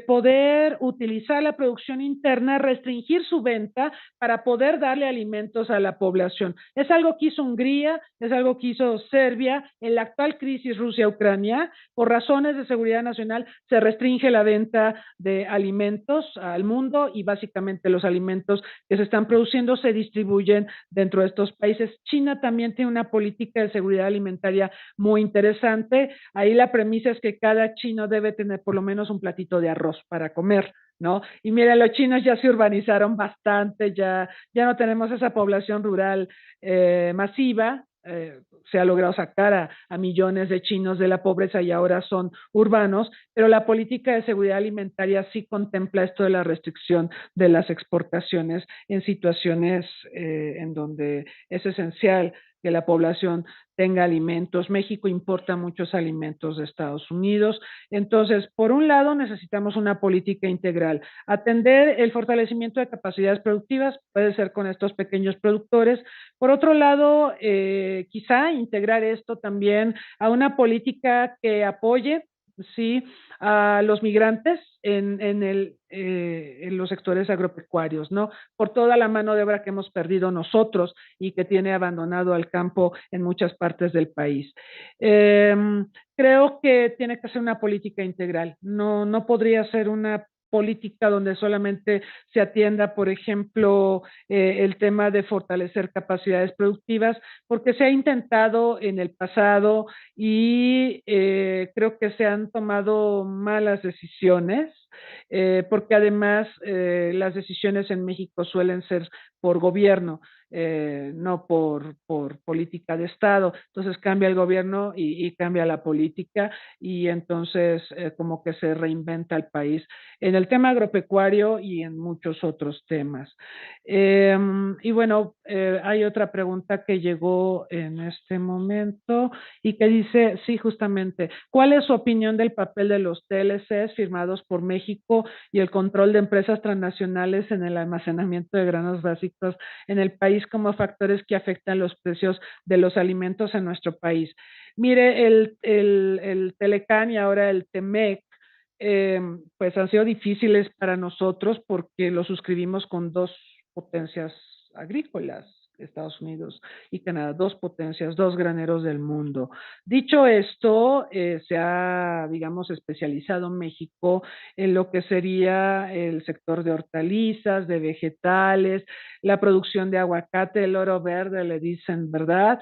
poder utilizar la producción interna, restringir su venta para poder darle alimentos a la población. Es algo que hizo Hungría, es algo que hizo Serbia. En la actual crisis Rusia-Ucrania, por razones de seguridad nacional, se restringe la venta de alimentos al mundo y básicamente los alimentos que se están produciendo se distribuyen dentro de estos países. China también tiene una política de seguridad alimentaria muy interesante. Ahí la premisa es que cada chino debe tener por lo menos un platito de arroz para comer, ¿no? Y mira, los chinos ya se urbanizaron bastante, ya no tenemos esa población rural masiva, se ha logrado sacar a millones de chinos de la pobreza y ahora son urbanos, pero la política de seguridad alimentaria sí contempla esto de la restricción de las exportaciones en situaciones en donde es esencial que la población tenga alimentos. México importa muchos alimentos de Estados Unidos. Entonces, por un lado, necesitamos una política integral. Atender el fortalecimiento de capacidades productivas puede ser con estos pequeños productores. Por otro lado, quizá integrar esto también a una política que apoye, sí, a los migrantes en los sectores agropecuarios, ¿no? Por toda la mano de obra que hemos perdido nosotros y que tiene abandonado al campo en muchas partes del país. Creo que tiene que ser una política integral, no podría ser una política donde solamente se atienda, por ejemplo, el tema de fortalecer capacidades productivas, porque se ha intentado en el pasado y creo que se han tomado malas decisiones, porque además las decisiones en México suelen ser por gobierno, no por política de Estado. Entonces cambia el gobierno y cambia la política y entonces como que se reinventa el país. En el tema agropecuario y en muchos otros temas. Y bueno, hay otra pregunta que llegó en este momento y que dice, sí, justamente, ¿cuál es su opinión del papel de los TLCs firmados por México y el control de empresas transnacionales en el almacenamiento de granos básicos en el país como factores que afectan los precios de los alimentos en nuestro país? Mire, el Telecán y ahora el TEMEC, pues han sido difíciles para nosotros porque lo suscribimos con dos potencias agrícolas, Estados Unidos y Canadá, dos potencias, dos graneros del mundo. Dicho esto, se ha, digamos, especializado México en lo que sería el sector de hortalizas, de vegetales, la producción de aguacate, el oro verde, le dicen, ¿verdad?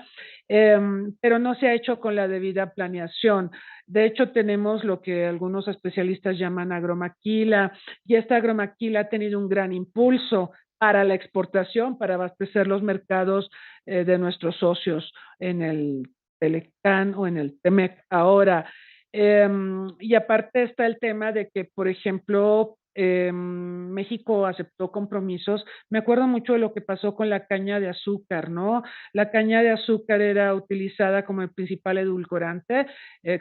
Pero no se ha hecho con la debida planeación. De hecho, tenemos lo que algunos especialistas llaman agromaquila, y esta agromaquila ha tenido un gran impulso para la exportación, para abastecer los mercados de nuestros socios en el Telecán o en el Temec ahora. Y aparte está el tema de que, por ejemplo, México aceptó compromisos. Me acuerdo mucho de lo que pasó con la caña de azúcar, ¿no? La caña de azúcar era utilizada como el principal edulcorante,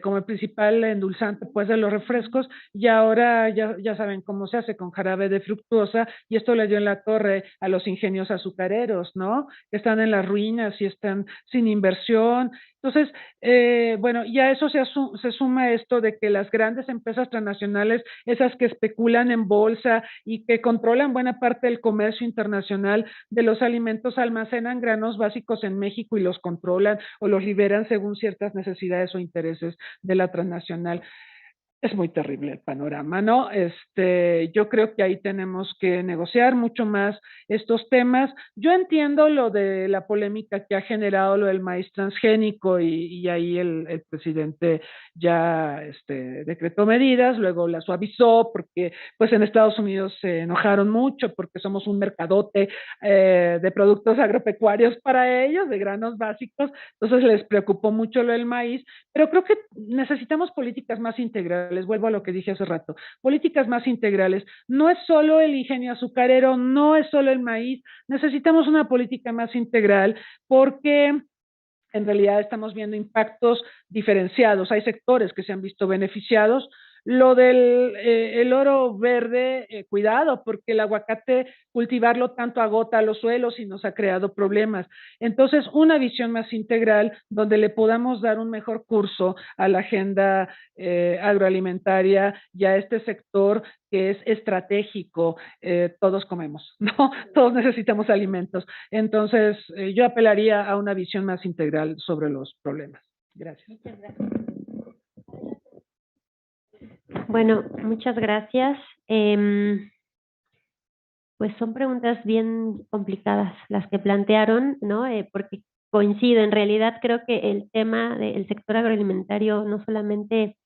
como el principal endulzante, pues, de los refrescos, y ahora ya saben cómo se hace con jarabe de fructuosa, y esto le dio en la torre a los ingenios azucareros, ¿no? Que están en las ruinas y están sin inversión. Entonces, bueno, y a eso se suma esto de que las grandes empresas transnacionales, esas que especulan en bolsa y que controlan buena parte del comercio internacional de los alimentos, almacenan granos básicos en México y los controlan o los liberan según ciertas necesidades o intereses de la transnacional. Es muy terrible el panorama, ¿no? Yo creo que ahí tenemos que negociar mucho más estos temas. Yo entiendo lo de la polémica que ha generado lo del maíz transgénico y ahí el presidente ya decretó medidas, luego la suavizó porque pues en Estados Unidos se enojaron mucho porque somos un mercadote de productos agropecuarios para ellos, de granos básicos, entonces les preocupó mucho lo del maíz, pero creo que necesitamos políticas más integrales, vuelvo a lo que dije hace rato, políticas más integrales. No es solo el ingenio azucarero, no es solo el maíz, necesitamos una política más integral porque en realidad estamos viendo impactos diferenciados. Hay sectores que se han visto beneficiados. Lo del el oro verde, cuidado, porque el aguacate, cultivarlo tanto agota los suelos y nos ha creado problemas. Entonces, una visión más integral donde le podamos dar un mejor curso a la agenda agroalimentaria y a este sector que es estratégico. Todos comemos, ¿no? Todos necesitamos alimentos. Entonces, yo apelaría a una visión más integral sobre los problemas. Gracias. Muchas gracias. Bueno, muchas gracias. Pues son preguntas bien complicadas las que plantearon, ¿no? Porque coincido, en realidad creo que el tema del sector agroalimentario no solamente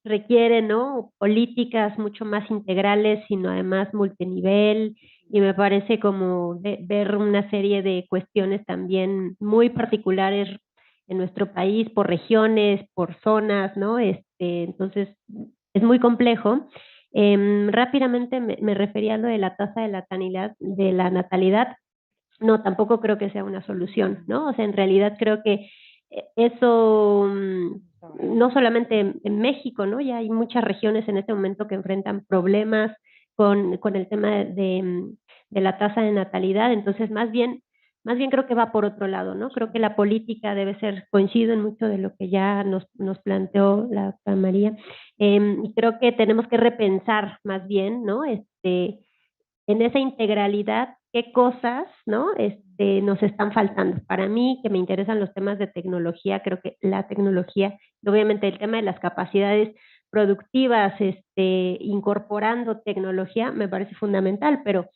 requiere, ¿no?, políticas mucho más integrales, sino además multinivel, y me parece como ver una serie de cuestiones también muy particulares en nuestro país, por regiones, por zonas, ¿no? Entonces, es muy complejo. Rápidamente me refería a lo de la tasa de la natalidad. No, tampoco creo que sea una solución, ¿no? O sea, en realidad creo que eso no solamente en México, ¿no? Ya hay muchas regiones en este momento que enfrentan problemas con el tema de la tasa de natalidad, entonces más bien creo que va por otro lado, ¿no? Creo que la política debe ser, coincido en mucho de lo que ya nos planteó la doctora María, y creo que tenemos que repensar más bien, ¿no? En esa integralidad, qué cosas, ¿no?, nos están faltando. Para mí, que me interesan los temas de tecnología, creo que la tecnología, y obviamente el tema de las capacidades productivas, incorporando tecnología, me parece fundamental, pero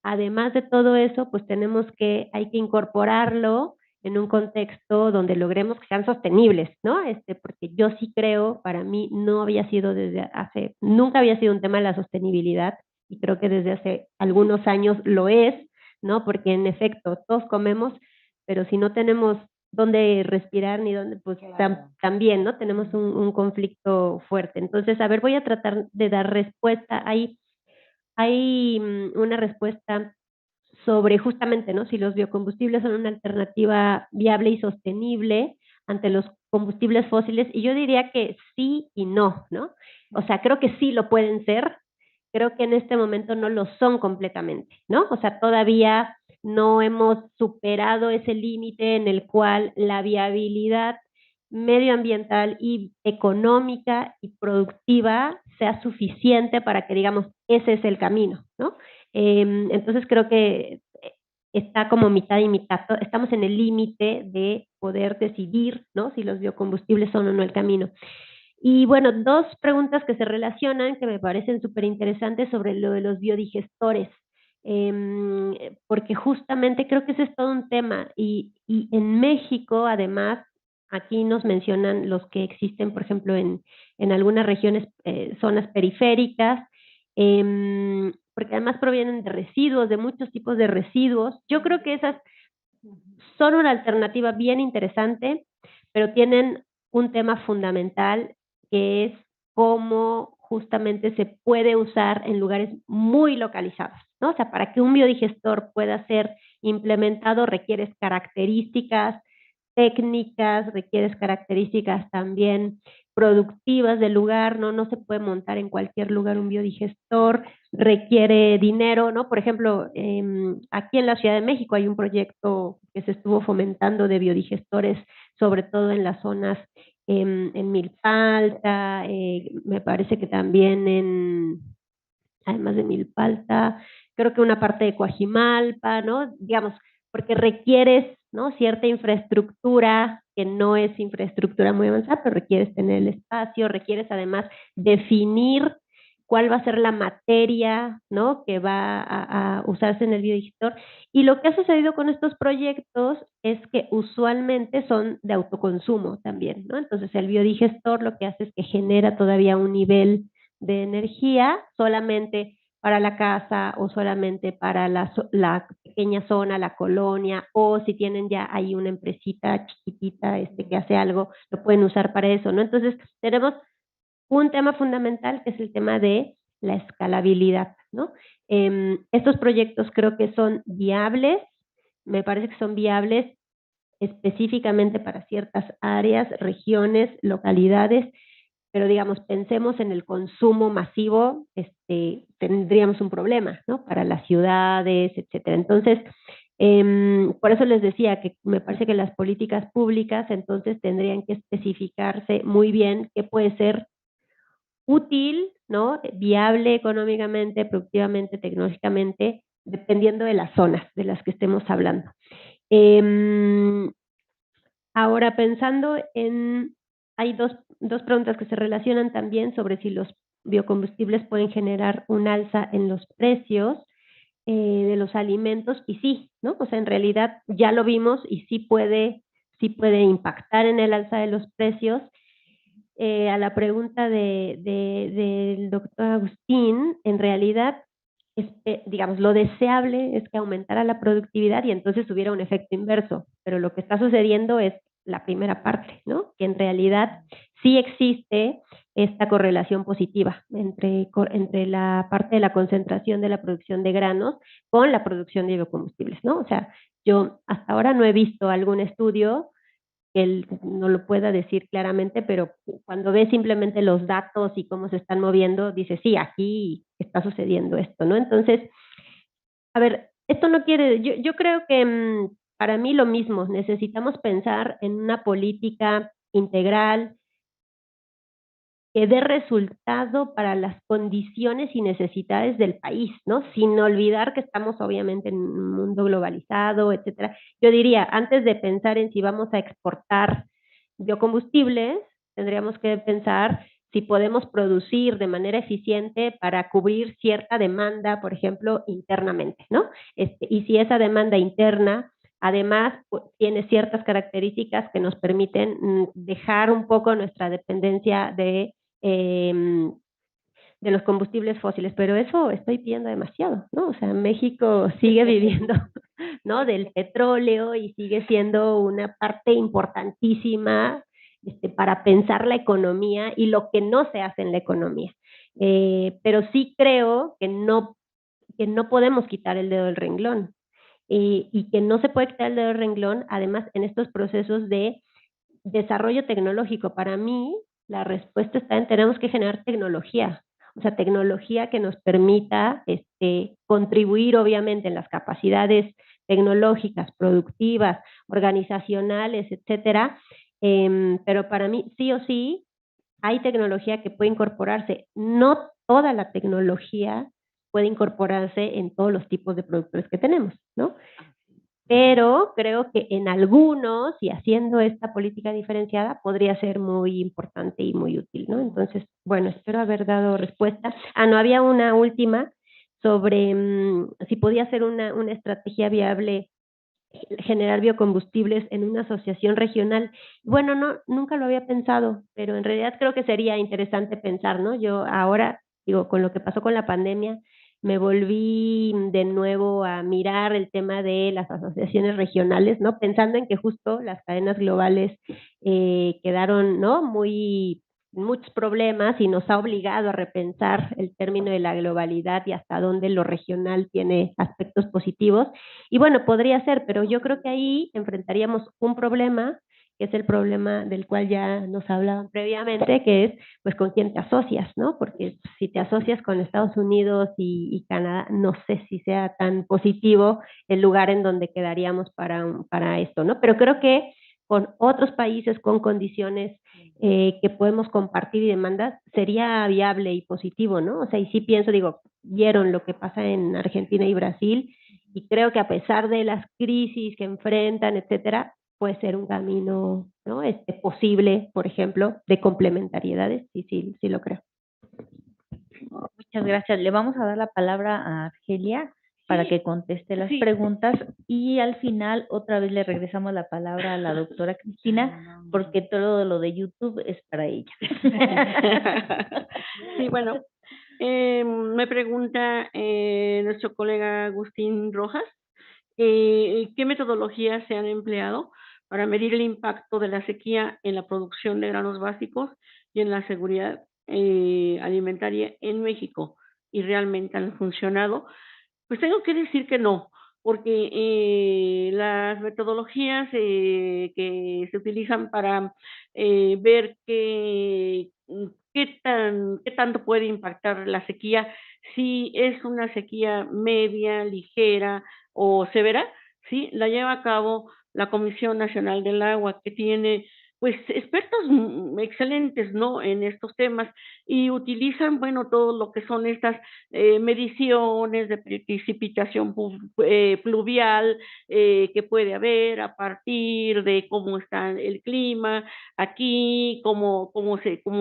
además de todo eso, pues hay que incorporarlo en un contexto donde logremos que sean sostenibles, ¿no? Porque yo sí creo, para mí nunca había sido un tema de la sostenibilidad, y creo que desde hace algunos años lo es, ¿no? Porque en efecto, todos comemos, pero si no tenemos dónde respirar ni dónde, pues también, ¿no? Tenemos un conflicto fuerte. Entonces, a ver, voy a tratar de dar respuesta ahí. hay una respuesta sobre justamente, ¿no? Si los biocombustibles son una alternativa viable y sostenible ante los combustibles fósiles, y yo diría que sí y no, ¿no? O sea, creo que sí lo pueden ser, creo que en este momento no lo son completamente, ¿no? O sea, todavía no hemos superado ese límite en el cual la viabilidad medioambiental y económica y productiva sea suficiente para que digamos, ese es el camino, ¿no? Entonces creo que está como mitad y mitad. Estamos en el límite de poder decidir, ¿no? Si los biocombustibles son o no el camino. Y bueno, dos preguntas que se relacionan, que me parecen súper interesantes sobre lo de los biodigestores, porque justamente creo que ese es todo un tema. Y en México, además, aquí nos mencionan los que existen, por ejemplo, en algunas regiones, zonas periféricas, porque además provienen de residuos, de muchos tipos de residuos. Yo creo que esas son una alternativa bien interesante, pero tienen un tema fundamental que es cómo justamente se puede usar en lugares muy localizados, ¿no? O sea, para que un biodigestor pueda ser implementado requieres características técnicas, requieres características también productivas del lugar, ¿no? No se puede montar en cualquier lugar un biodigestor, requiere dinero, ¿no? Por ejemplo, aquí en la Ciudad de México hay un proyecto que se estuvo fomentando de biodigestores, sobre todo en las zonas en Milpalta, me parece que también además de Milpalta, creo que una parte de Coajimalpa, ¿no? Digamos, porque requieres, ¿no? Cierta infraestructura que no es infraestructura muy avanzada, pero requieres tener el espacio, requieres además definir cuál va a ser la materia, ¿no? Que va a usarse en el biodigestor. Y lo que ha sucedido con estos proyectos es que usualmente son de autoconsumo también, ¿no? Entonces el biodigestor lo que hace es que genera todavía un nivel de energía solamente para la casa o solamente para la pequeña zona, la colonia, o si tienen ya ahí una empresita chiquitita que hace algo, lo pueden usar para eso, ¿no? Entonces, tenemos un tema fundamental que es el tema de la escalabilidad, ¿no? Estos proyectos creo que son viables, me parece que son viables específicamente para ciertas áreas, regiones, localidades, pero digamos, pensemos en el consumo masivo, tendríamos un problema, ¿no? Para las ciudades, etcétera. Entonces, por eso les decía que me parece que las políticas públicas entonces tendrían que especificarse muy bien qué puede ser útil, ¿no? Viable económicamente, productivamente, tecnológicamente, dependiendo de las zonas de las que estemos hablando. Ahora, pensando hay dos preguntas que se relacionan también sobre si los biocombustibles pueden generar un alza en los precios de los alimentos, y sí, ¿no? O sea, en realidad ya lo vimos y sí puede impactar en el alza de los precios. A la pregunta del doctor Agustín, en realidad, digamos, lo deseable es que aumentara la productividad y entonces hubiera un efecto inverso, pero lo que está sucediendo es la primera parte, ¿no? Que en realidad sí existe esta correlación positiva entre la parte de la concentración de la producción de granos con la producción de biocombustibles, ¿no? O sea, yo hasta ahora no he visto algún estudio que él no lo pueda decir claramente, pero cuando ve simplemente los datos y cómo se están moviendo, dice, sí, aquí está sucediendo esto, ¿no? Entonces, a ver, esto no quiere, yo creo que para mí lo mismo, necesitamos pensar en una política integral que dé resultado para las condiciones y necesidades del país, ¿no? Sin olvidar que estamos obviamente en un mundo globalizado, etcétera. Yo diría, antes de pensar en si vamos a exportar biocombustibles, tendríamos que pensar si podemos producir de manera eficiente para cubrir cierta demanda, por ejemplo, internamente, ¿no? Y si esa demanda interna además tiene ciertas características que nos permiten dejar un poco nuestra dependencia de los combustibles fósiles, pero eso estoy pidiendo demasiado, ¿no? O sea, México sigue viviendo, ¿no? Del petróleo y sigue siendo una parte importantísima para pensar la economía y lo que no se hace en la economía. Pero sí creo que no que no podemos quitar el dedo del renglón y que no se puede quitar el dedo del renglón, además en estos procesos de desarrollo tecnológico. Para mí, la respuesta está en tenemos que generar tecnología, o sea, tecnología que nos permita contribuir obviamente en las capacidades tecnológicas, productivas, organizacionales, etcétera. Pero para mí, sí o sí, hay tecnología que puede incorporarse. No toda la tecnología puede incorporarse en todos los tipos de productores que tenemos, ¿no? Pero creo que en algunos, y haciendo esta política diferenciada, podría ser muy importante y muy útil, ¿no? Entonces, bueno, espero haber dado respuesta. No, había una última sobre si podía ser una estrategia viable generar biocombustibles en una asociación regional. Bueno, no, nunca lo había pensado, pero en realidad creo que sería interesante pensar, ¿no? Yo ahora, digo, con lo que pasó con la pandemia, me volví de nuevo a mirar el tema de las asociaciones regionales, ¿no? Pensando en que justo las cadenas globales quedaron, ¿no? Muchos problemas y nos ha obligado a repensar el término de la globalidad y hasta dónde lo regional tiene aspectos positivos. Y bueno, podría ser, pero yo creo que ahí enfrentaríamos un problema, que es el problema del cual ya nos hablaban previamente, que es pues con quién te asocias, ¿no? Porque si te asocias con Estados Unidos y Canadá, no sé si sea tan positivo el lugar en donde quedaríamos para esto, ¿no? Pero creo que con otros países con condiciones que podemos compartir y demandas, sería viable y positivo, ¿no? O sea, y sí pienso, digo, vieron lo que pasa en Argentina y Brasil, y creo que a pesar de las crisis que enfrentan, etcétera, puede ser un camino, ¿no? Posible, por ejemplo, de complementariedades, sí lo creo. Muchas gracias. Le vamos a dar la palabra a Argelia para que conteste las preguntas y al final otra vez le regresamos la palabra a la doctora Cristina porque todo lo de YouTube es para ella. Sí, bueno, me pregunta nuestro colega Agustín Rojas, ¿qué metodologías se han empleado para medir el impacto de la sequía en la producción de granos básicos y en la seguridad alimentaria en México? ¿Y realmente han funcionado? Pues tengo que decir que no, porque las metodologías que se utilizan para ver qué tanto puede impactar la sequía, si es una sequía media, ligera o severa, sí, la lleva a cabo la Comisión Nacional del Agua, que tiene pues expertos excelentes, ¿no? En estos temas y utilizan, bueno, todo lo que son estas mediciones de precipitación pluvial que puede haber a partir de cómo está el clima aquí, cómo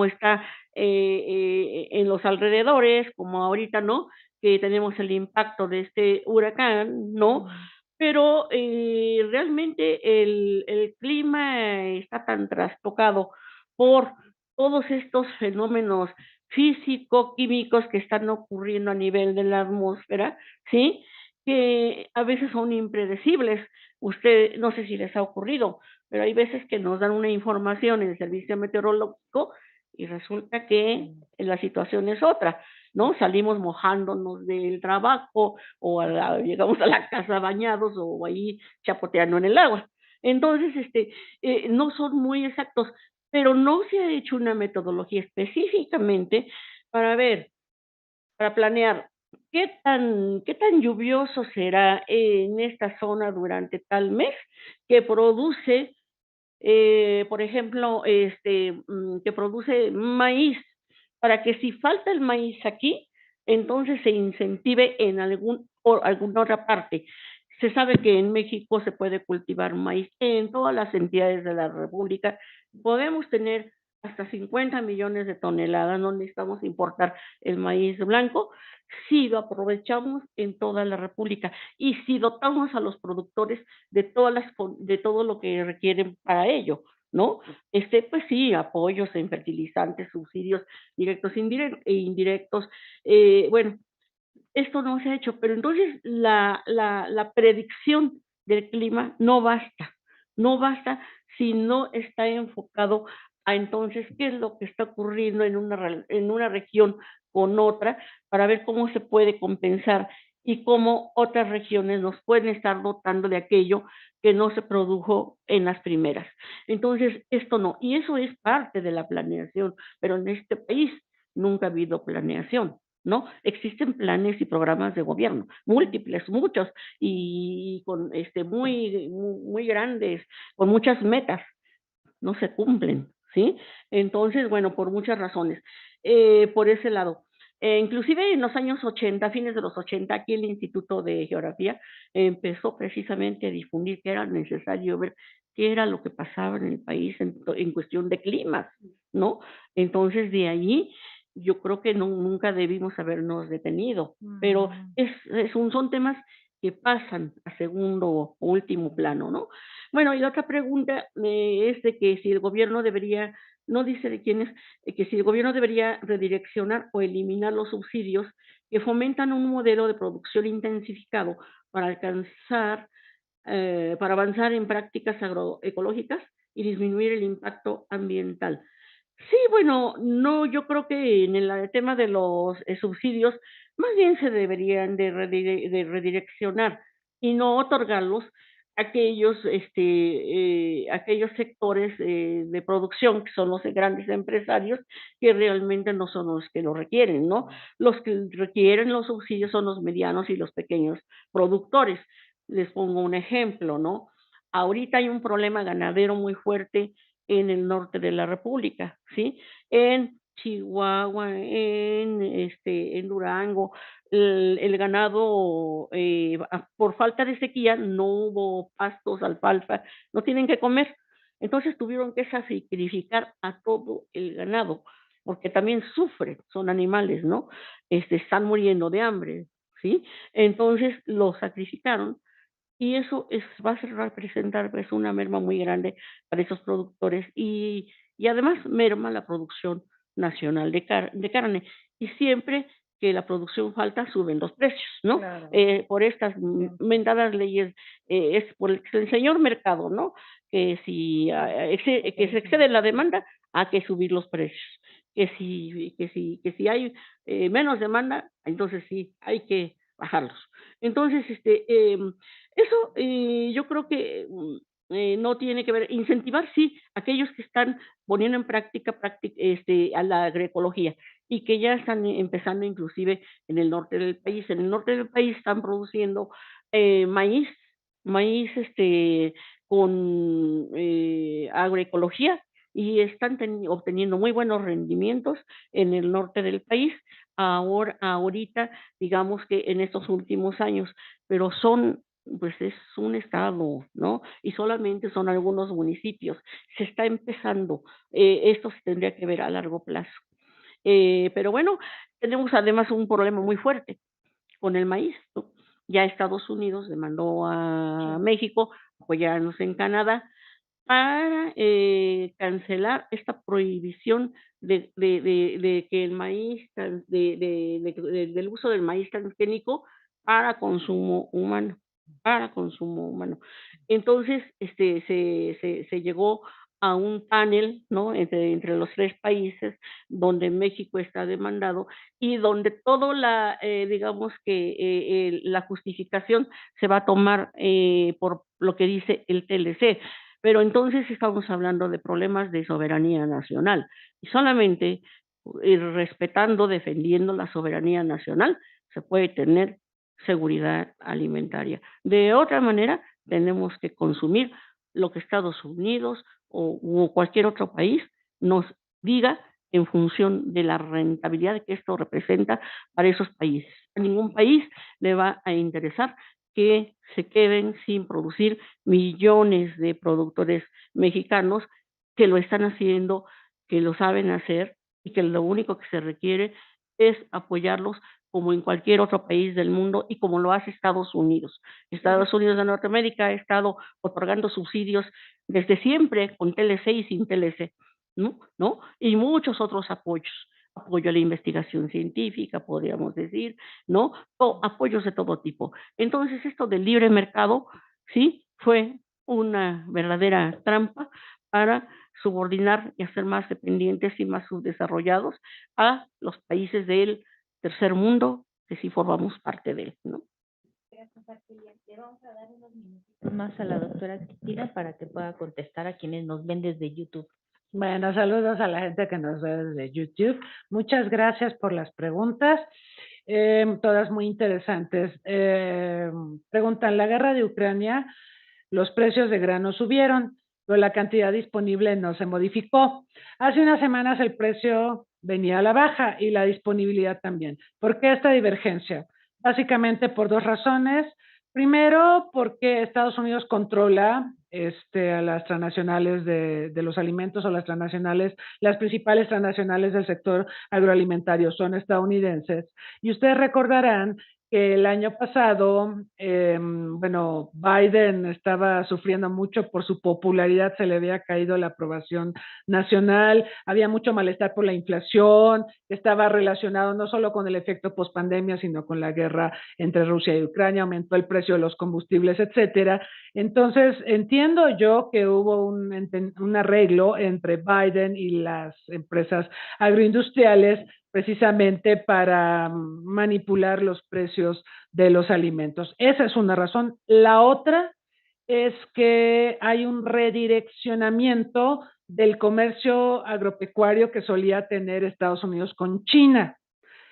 está en los alrededores, como ahorita, ¿no? Que tenemos el impacto de este huracán, ¿no? Pero realmente el clima está tan trastocado por todos estos fenómenos físico-químicos que están ocurriendo a nivel de la atmósfera, ¿sí? Que a veces son impredecibles. Usted, no sé si les ha ocurrido, pero hay veces que nos dan una información en el servicio meteorológico y resulta que la situación es otra, ¿no? Salimos mojándonos del trabajo o llegamos a la casa bañados o ahí chapoteando en el agua. Entonces, no son muy exactos, pero no se ha hecho una metodología específicamente para ver, para planear qué tan lluvioso será en esta zona durante tal mes que produce, por ejemplo, que produce maíz, para que si falta el maíz aquí, entonces se incentive en alguna otra parte. Se sabe que en México se puede cultivar maíz en todas las entidades de la República. Podemos tener hasta 50 millones de toneladas, no necesitamos importar el maíz blanco, si lo aprovechamos en toda la República y si dotamos a los productores de todo lo que requieren para ello, ¿no? Pues sí, apoyos en fertilizantes, subsidios directos e indirectos. Bueno, esto no se ha hecho, pero entonces la predicción del clima no basta si no está enfocado a entonces qué es lo que está ocurriendo en una región con otra para ver cómo se puede compensar y cómo otras regiones nos pueden estar dotando de aquello que no se produjo en las primeras. Entonces, esto no, y eso es parte de la planeación, pero en este país nunca ha habido planeación, ¿no? Existen planes y programas de gobierno, múltiples, muchos, y con muy grandes, con muchas metas, no se cumplen, ¿sí? Entonces, bueno, por muchas razones. Por ese lado. Inclusive en los años 80, fines de los 80, aquí el Instituto de Geografía empezó precisamente a difundir que era necesario ver qué era lo que pasaba en el país en cuestión de climas, ¿no? Entonces, de allí yo creo que nunca debimos habernos detenido, pero son temas que pasan a segundo o último plano, ¿no? Bueno, y la otra pregunta es de que si el gobierno debería, no dice de quién es, que si el gobierno debería redireccionar o eliminar los subsidios que fomentan un modelo de producción intensificado para para avanzar en prácticas agroecológicas y disminuir el impacto ambiental. Sí, bueno, no, yo creo que en el tema de los subsidios, más bien se deberían de redireccionar y no otorgarlos a aquellos sectores de producción, que son los grandes empresarios, que realmente no son los que lo requieren, ¿no? Los que requieren los subsidios son los medianos y los pequeños productores. Les pongo un ejemplo, ¿no? Ahorita hay un problema ganadero muy fuerte en el norte de la República, ¿sí? En Chihuahua, en Durango, el ganado, por falta de sequía, no hubo pastos, alfalfa, no tienen que comer. Entonces tuvieron que sacrificar a todo el ganado, porque también sufren, son animales, ¿no? Están muriendo de hambre, ¿sí? Entonces lo sacrificaron y eso va a representar pues, una merma muy grande para esos productores y además merma la producción nacional de carne. Y siempre que la producción falta, suben los precios, ¿no? Claro. Por estas mentadas leyes, es por el señor mercado, ¿no? Que si que se excede la demanda, hay que subir los precios. Que si hay menos demanda, entonces sí, hay que bajarlos. Entonces, eso yo creo que no tiene que ver, incentivar sí, aquellos que están poniendo en a la agroecología y que ya están empezando inclusive en el norte del país. En el norte del país están produciendo maíz, maíz con agroecología y están obteniendo muy buenos rendimientos en el norte del país. Ahorita, digamos que en estos últimos años, pero pues es un estado, ¿no? Y solamente son algunos municipios. Se está empezando. Esto se tendría que ver a largo plazo. Pero bueno, tenemos además un problema muy fuerte con el maíz, ¿no? Ya Estados Unidos demandó a México, apoyarnos en Canadá, para cancelar esta prohibición de que el maíz, del uso del maíz transgénico para consumo humano, para consumo humano. Entonces, se llegó a un panel, ¿no? Entre los tres países, donde México está demandado y donde digamos que la justificación se va a tomar por lo que dice el TLC, pero entonces estamos hablando de problemas de soberanía nacional y solamente respetando, defendiendo la soberanía nacional se puede tener seguridad alimentaria. De otra manera, tenemos que consumir lo que Estados Unidos o cualquier otro país nos diga en función de la rentabilidad que esto representa para esos países. A ningún país le va a interesar que se queden sin producir millones de productores mexicanos que lo están haciendo, que lo saben hacer y que lo único que se requiere es apoyarlos como en cualquier otro país del mundo y como lo hace Estados Unidos. Estados Unidos de Norteamérica ha estado otorgando subsidios desde siempre con TLC y sin TLC, ¿no? ¿No? Y muchos otros apoyos. Apoyo a la investigación científica, podríamos decir, ¿no? Apoyos de todo tipo. Entonces, esto del libre mercado, sí, fue una verdadera trampa para subordinar y hacer más dependientes y más subdesarrollados a los países del tercer mundo, que sí formamos parte de él, ¿no? Le vamos a dar unos minutitos más a la doctora Cristina para que pueda contestar a quienes nos ven desde YouTube. Bueno, saludos a la gente que nos ve desde YouTube. Muchas gracias por las preguntas, todas muy interesantes. Preguntan, la guerra de Ucrania, los precios de grano subieron, pero la cantidad disponible no se modificó. Hace unas semanas el precio venía a la baja y la disponibilidad también. ¿Por qué esta divergencia? Básicamente por dos razones. Primero, porque Estados Unidos controla a las transnacionales de los alimentos o las transnacionales, las principales transnacionales del sector agroalimentario son estadounidenses. Y ustedes recordarán que el año pasado, bueno, Biden estaba sufriendo mucho por su popularidad, se le había caído la aprobación nacional, había mucho malestar por la inflación, estaba relacionado no solo con el efecto pospandemia, sino con la guerra entre Rusia y Ucrania, aumentó el precio de los combustibles, etcétera. Entonces, entiendo yo que hubo un arreglo entre Biden y las empresas agroindustriales precisamente para manipular los precios de los alimentos. Esa es una razón. La otra es que hay un redireccionamiento del comercio agropecuario que solía tener Estados Unidos con China.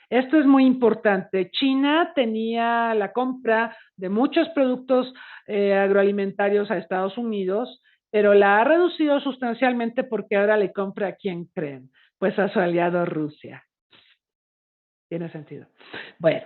Esto es muy importante. China tenía la compra de muchos productos agroalimentarios a Estados Unidos, pero la ha reducido sustancialmente porque ahora le compra a quién creen, pues a su aliado Rusia. Tiene sentido. Bueno,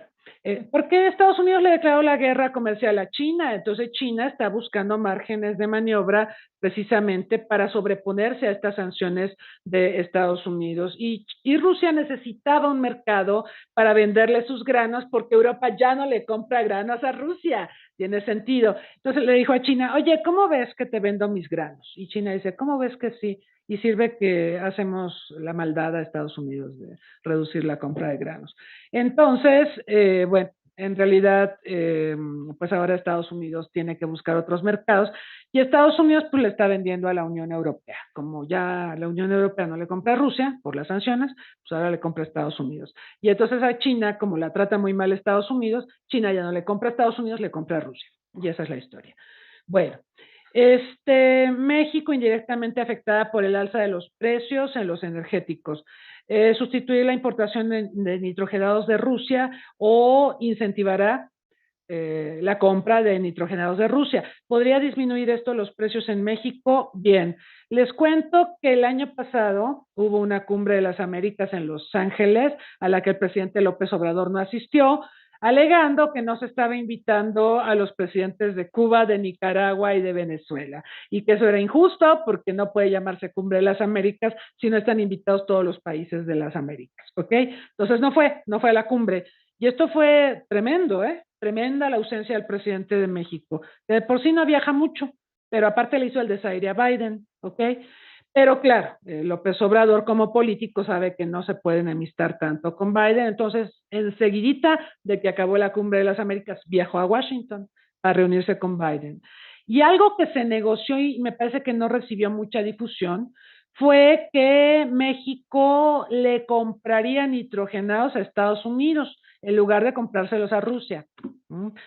¿por qué Estados Unidos le declaró la guerra comercial a China? Entonces China está buscando márgenes de maniobra precisamente para sobreponerse a estas sanciones de Estados Unidos. Y Rusia necesitaba un mercado para venderle sus granos porque Europa ya no le compra granos a Rusia. Tiene sentido. Entonces le dijo a China, oye, ¿cómo ves que te vendo mis granos? Y China dice, ¿cómo ves que sí? Y sirve que hacemos la maldad a Estados Unidos de reducir la compra de granos. Entonces, bueno, en realidad, pues ahora Estados Unidos tiene que buscar otros mercados y Estados Unidos pues le está vendiendo a la Unión Europea. Como ya la Unión Europea no le compra a Rusia por las sanciones, pues ahora le compra a Estados Unidos. Y entonces a China, como la trata muy mal Estados Unidos, China ya no le compra a Estados Unidos, le compra a Rusia. Y esa es la historia. Bueno, México indirectamente afectada por el alza de los precios en los energéticos. Sustituir la importación de nitrogenados de Rusia o incentivará la compra de nitrogenados de Rusia. ¿Podría disminuir esto los precios en México? Bien, les cuento que el año pasado hubo una cumbre de las Américas en Los Ángeles a la que el presidente López Obrador no asistió, alegando que no se estaba invitando a los presidentes de Cuba, de Nicaragua y de Venezuela, y que eso era injusto porque no puede llamarse Cumbre de las Américas si no están invitados todos los países de las Américas, ¿ok? Entonces no fue a la cumbre. Y esto fue tremendo, tremenda la ausencia del presidente de México, que de por sí no viaja mucho, pero aparte le hizo el desaire a Biden, ¿ok? Pero claro, López Obrador como político sabe que no se puede enemistar tanto con Biden, entonces enseguidita de que acabó la Cumbre de las Américas viajó a Washington a reunirse con Biden. Y algo que se negoció y me parece que no recibió mucha difusión fue que México le compraría nitrogenados a Estados Unidos en lugar de comprárselos a Rusia,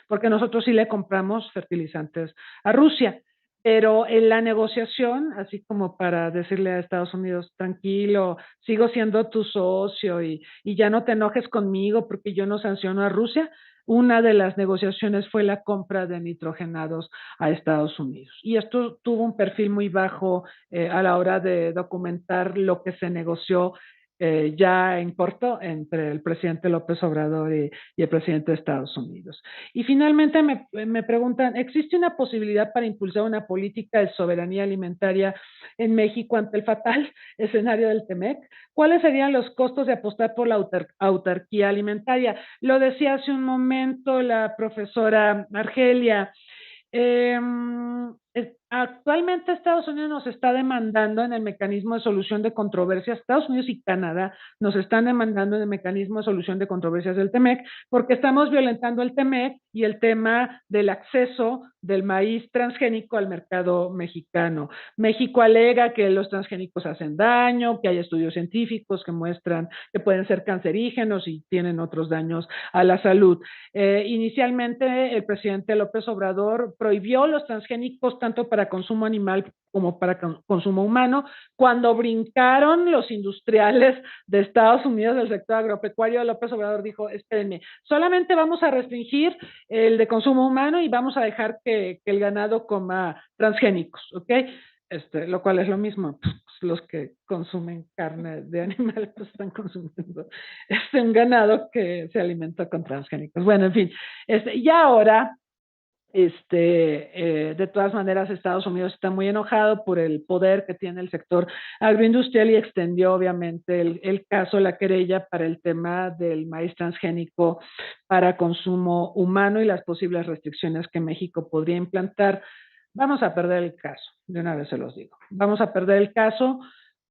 porque nosotros sí le compramos fertilizantes a Rusia. Pero en la negociación, así como para decirle a Estados Unidos, tranquilo, sigo siendo tu socio y ya no te enojes conmigo porque yo no sanciono a Rusia, una de las negociaciones fue la compra de nitrogenados a Estados Unidos. Y esto tuvo un perfil muy bajo a la hora de documentar lo que se negoció ya en corto entre el presidente López Obrador y el presidente de Estados Unidos. Y finalmente me preguntan, ¿existe una posibilidad para impulsar una política de soberanía alimentaria en México ante el fatal escenario del TEMEC? ¿Cuáles serían los costos de apostar por la autarquía alimentaria? Lo decía hace un momento la profesora Argelia. Actualmente Estados Unidos nos está demandando en el mecanismo de solución de controversias, Estados Unidos y Canadá nos están demandando en el mecanismo de solución de controversias del TEMEC, porque estamos violentando el TEMEC y el tema del acceso del maíz transgénico al mercado mexicano. México alega que los transgénicos hacen daño, que hay estudios científicos que muestran que pueden ser cancerígenos y tienen otros daños a la salud. Inicialmente el presidente López Obrador prohibió los transgénicos tanto para consumo animal como para consumo humano. Cuando brincaron los industriales de Estados Unidos del sector agropecuario, López Obrador dijo, espérenme, solamente vamos a restringir el de consumo humano y vamos a dejar que el ganado coma transgénicos, ¿ok? Lo cual es lo mismo, pues, los que consumen carne de animal pues están consumiendo un ganado que se alimenta con transgénicos. Bueno, en fin, y ahora de todas maneras, Estados Unidos está muy enojado por el poder que tiene el sector agroindustrial y extendió obviamente el caso, la querella para el tema del maíz transgénico para consumo humano y las posibles restricciones que México podría implantar. Vamos a perder el caso, de una vez se los digo. Vamos a perder el caso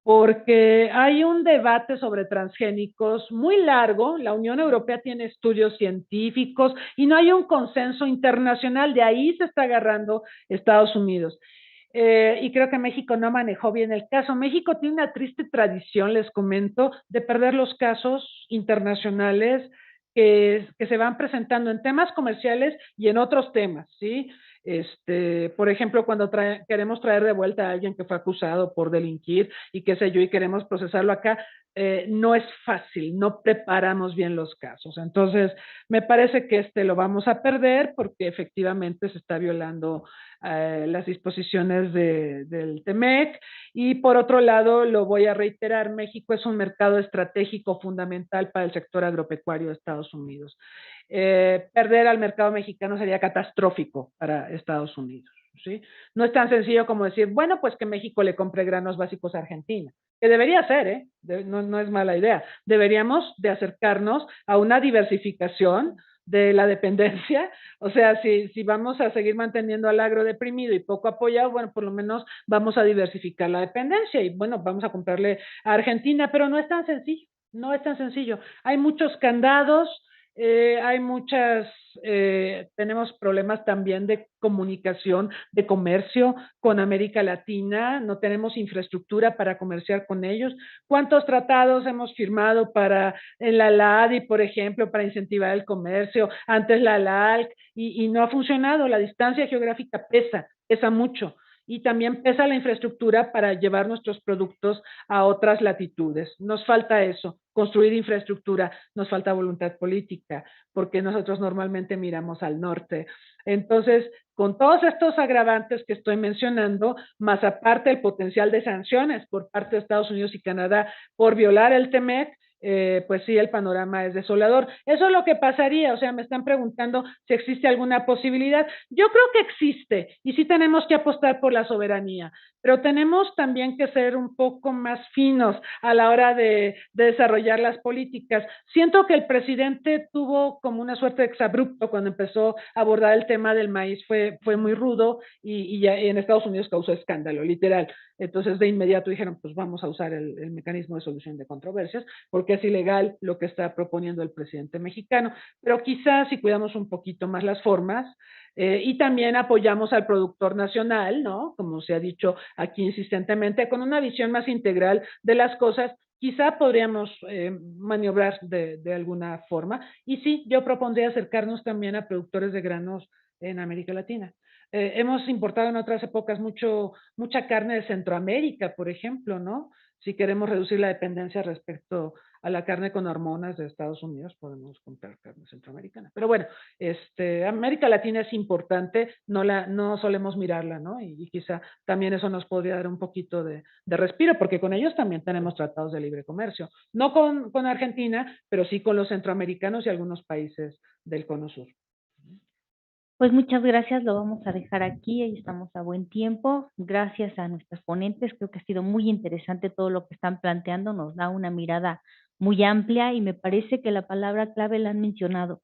porque hay un debate sobre transgénicos muy largo, la Unión Europea tiene estudios científicos y no hay un consenso internacional, de ahí se está agarrando Estados Unidos. Y creo que México no manejó bien el caso. México tiene una triste tradición, les comento, de perder los casos internacionales que se van presentando en temas comerciales y en otros temas, ¿sí? Por ejemplo, cuando queremos traer de vuelta a alguien que fue acusado por delinquir y qué sé yo, y queremos procesarlo acá, no es fácil, no preparamos bien los casos. Entonces, me parece que lo vamos a perder porque efectivamente se está violando las disposiciones del TEMEC. Y por otro lado, lo voy a reiterar, México es un mercado estratégico fundamental para el sector agropecuario de Estados Unidos. Perder al mercado mexicano sería catastrófico para Estados Unidos, ¿sí? No es tan sencillo como decir, bueno, pues que México le compre granos básicos a Argentina, que debería ser, ¿eh? No es mala idea. Deberíamos de acercarnos a una diversificación de la dependencia, o sea, si vamos a seguir manteniendo al agro deprimido y poco apoyado, bueno, por lo menos vamos a diversificar la dependencia y bueno, vamos a comprarle a Argentina, pero no es tan sencillo, no es tan sencillo. Hay muchos candados, hay tenemos problemas también de comunicación, de comercio con América Latina, no tenemos infraestructura para comerciar con ellos. ¿Cuántos tratados hemos firmado en la LADI, por ejemplo, para incentivar el comercio? Antes la LALC, y no ha funcionado. La distancia geográfica pesa mucho. Y también pesa la infraestructura para llevar nuestros productos a otras latitudes. Nos falta eso, construir infraestructura, nos falta voluntad política, porque nosotros normalmente miramos al norte. Entonces, con todos estos agravantes que estoy mencionando, más aparte el potencial de sanciones por parte de Estados Unidos y Canadá por violar el TEMEC, pues sí, el panorama es desolador. Eso es lo que pasaría, o sea, me están preguntando si existe alguna posibilidad. Yo creo que existe y sí tenemos que apostar por la soberanía, pero tenemos también que ser un poco más finos a la hora de desarrollar las políticas. Siento que el presidente tuvo como una suerte de exabrupto cuando empezó a abordar el tema del maíz, fue muy rudo y ya en Estados Unidos causó escándalo, literal. Entonces de inmediato dijeron, pues vamos a usar el mecanismo de solución de controversias, porque es ilegal lo que está proponiendo el presidente mexicano, pero quizás si cuidamos un poquito más las formas y también apoyamos al productor nacional, ¿no? Como se ha dicho aquí insistentemente, con una visión más integral de las cosas, quizá podríamos maniobrar de alguna forma. Y sí, yo propondría acercarnos también a productores de granos en América Latina. Hemos importado en otras épocas mucha carne de Centroamérica, por ejemplo, ¿no? Si queremos reducir la dependencia respecto a la carne con hormonas de Estados Unidos, podemos comprar carne centroamericana. Pero bueno, América Latina es importante, no solemos mirarla, ¿no? Y quizá también eso nos podría dar un poquito de respiro, porque con ellos también tenemos tratados de libre comercio. No con Argentina, pero sí con los centroamericanos y algunos países del Cono Sur. Pues muchas gracias, lo vamos a dejar aquí, ahí estamos a buen tiempo. Gracias a nuestros ponentes, creo que ha sido muy interesante todo lo que están planteando, nos da una mirada muy amplia y me parece que la palabra clave la han mencionado,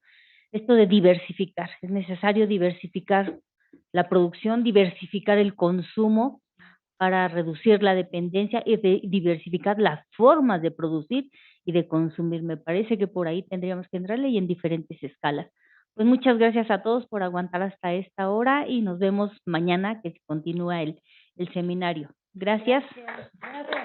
esto de diversificar, es necesario diversificar la producción, diversificar el consumo para reducir la dependencia y diversificar las formas de producir y de consumir. Me parece que por ahí tendríamos que entrarle y en diferentes escalas. Pues muchas gracias a todos por aguantar hasta esta hora y nos vemos mañana que continúa el seminario. Gracias. Gracias.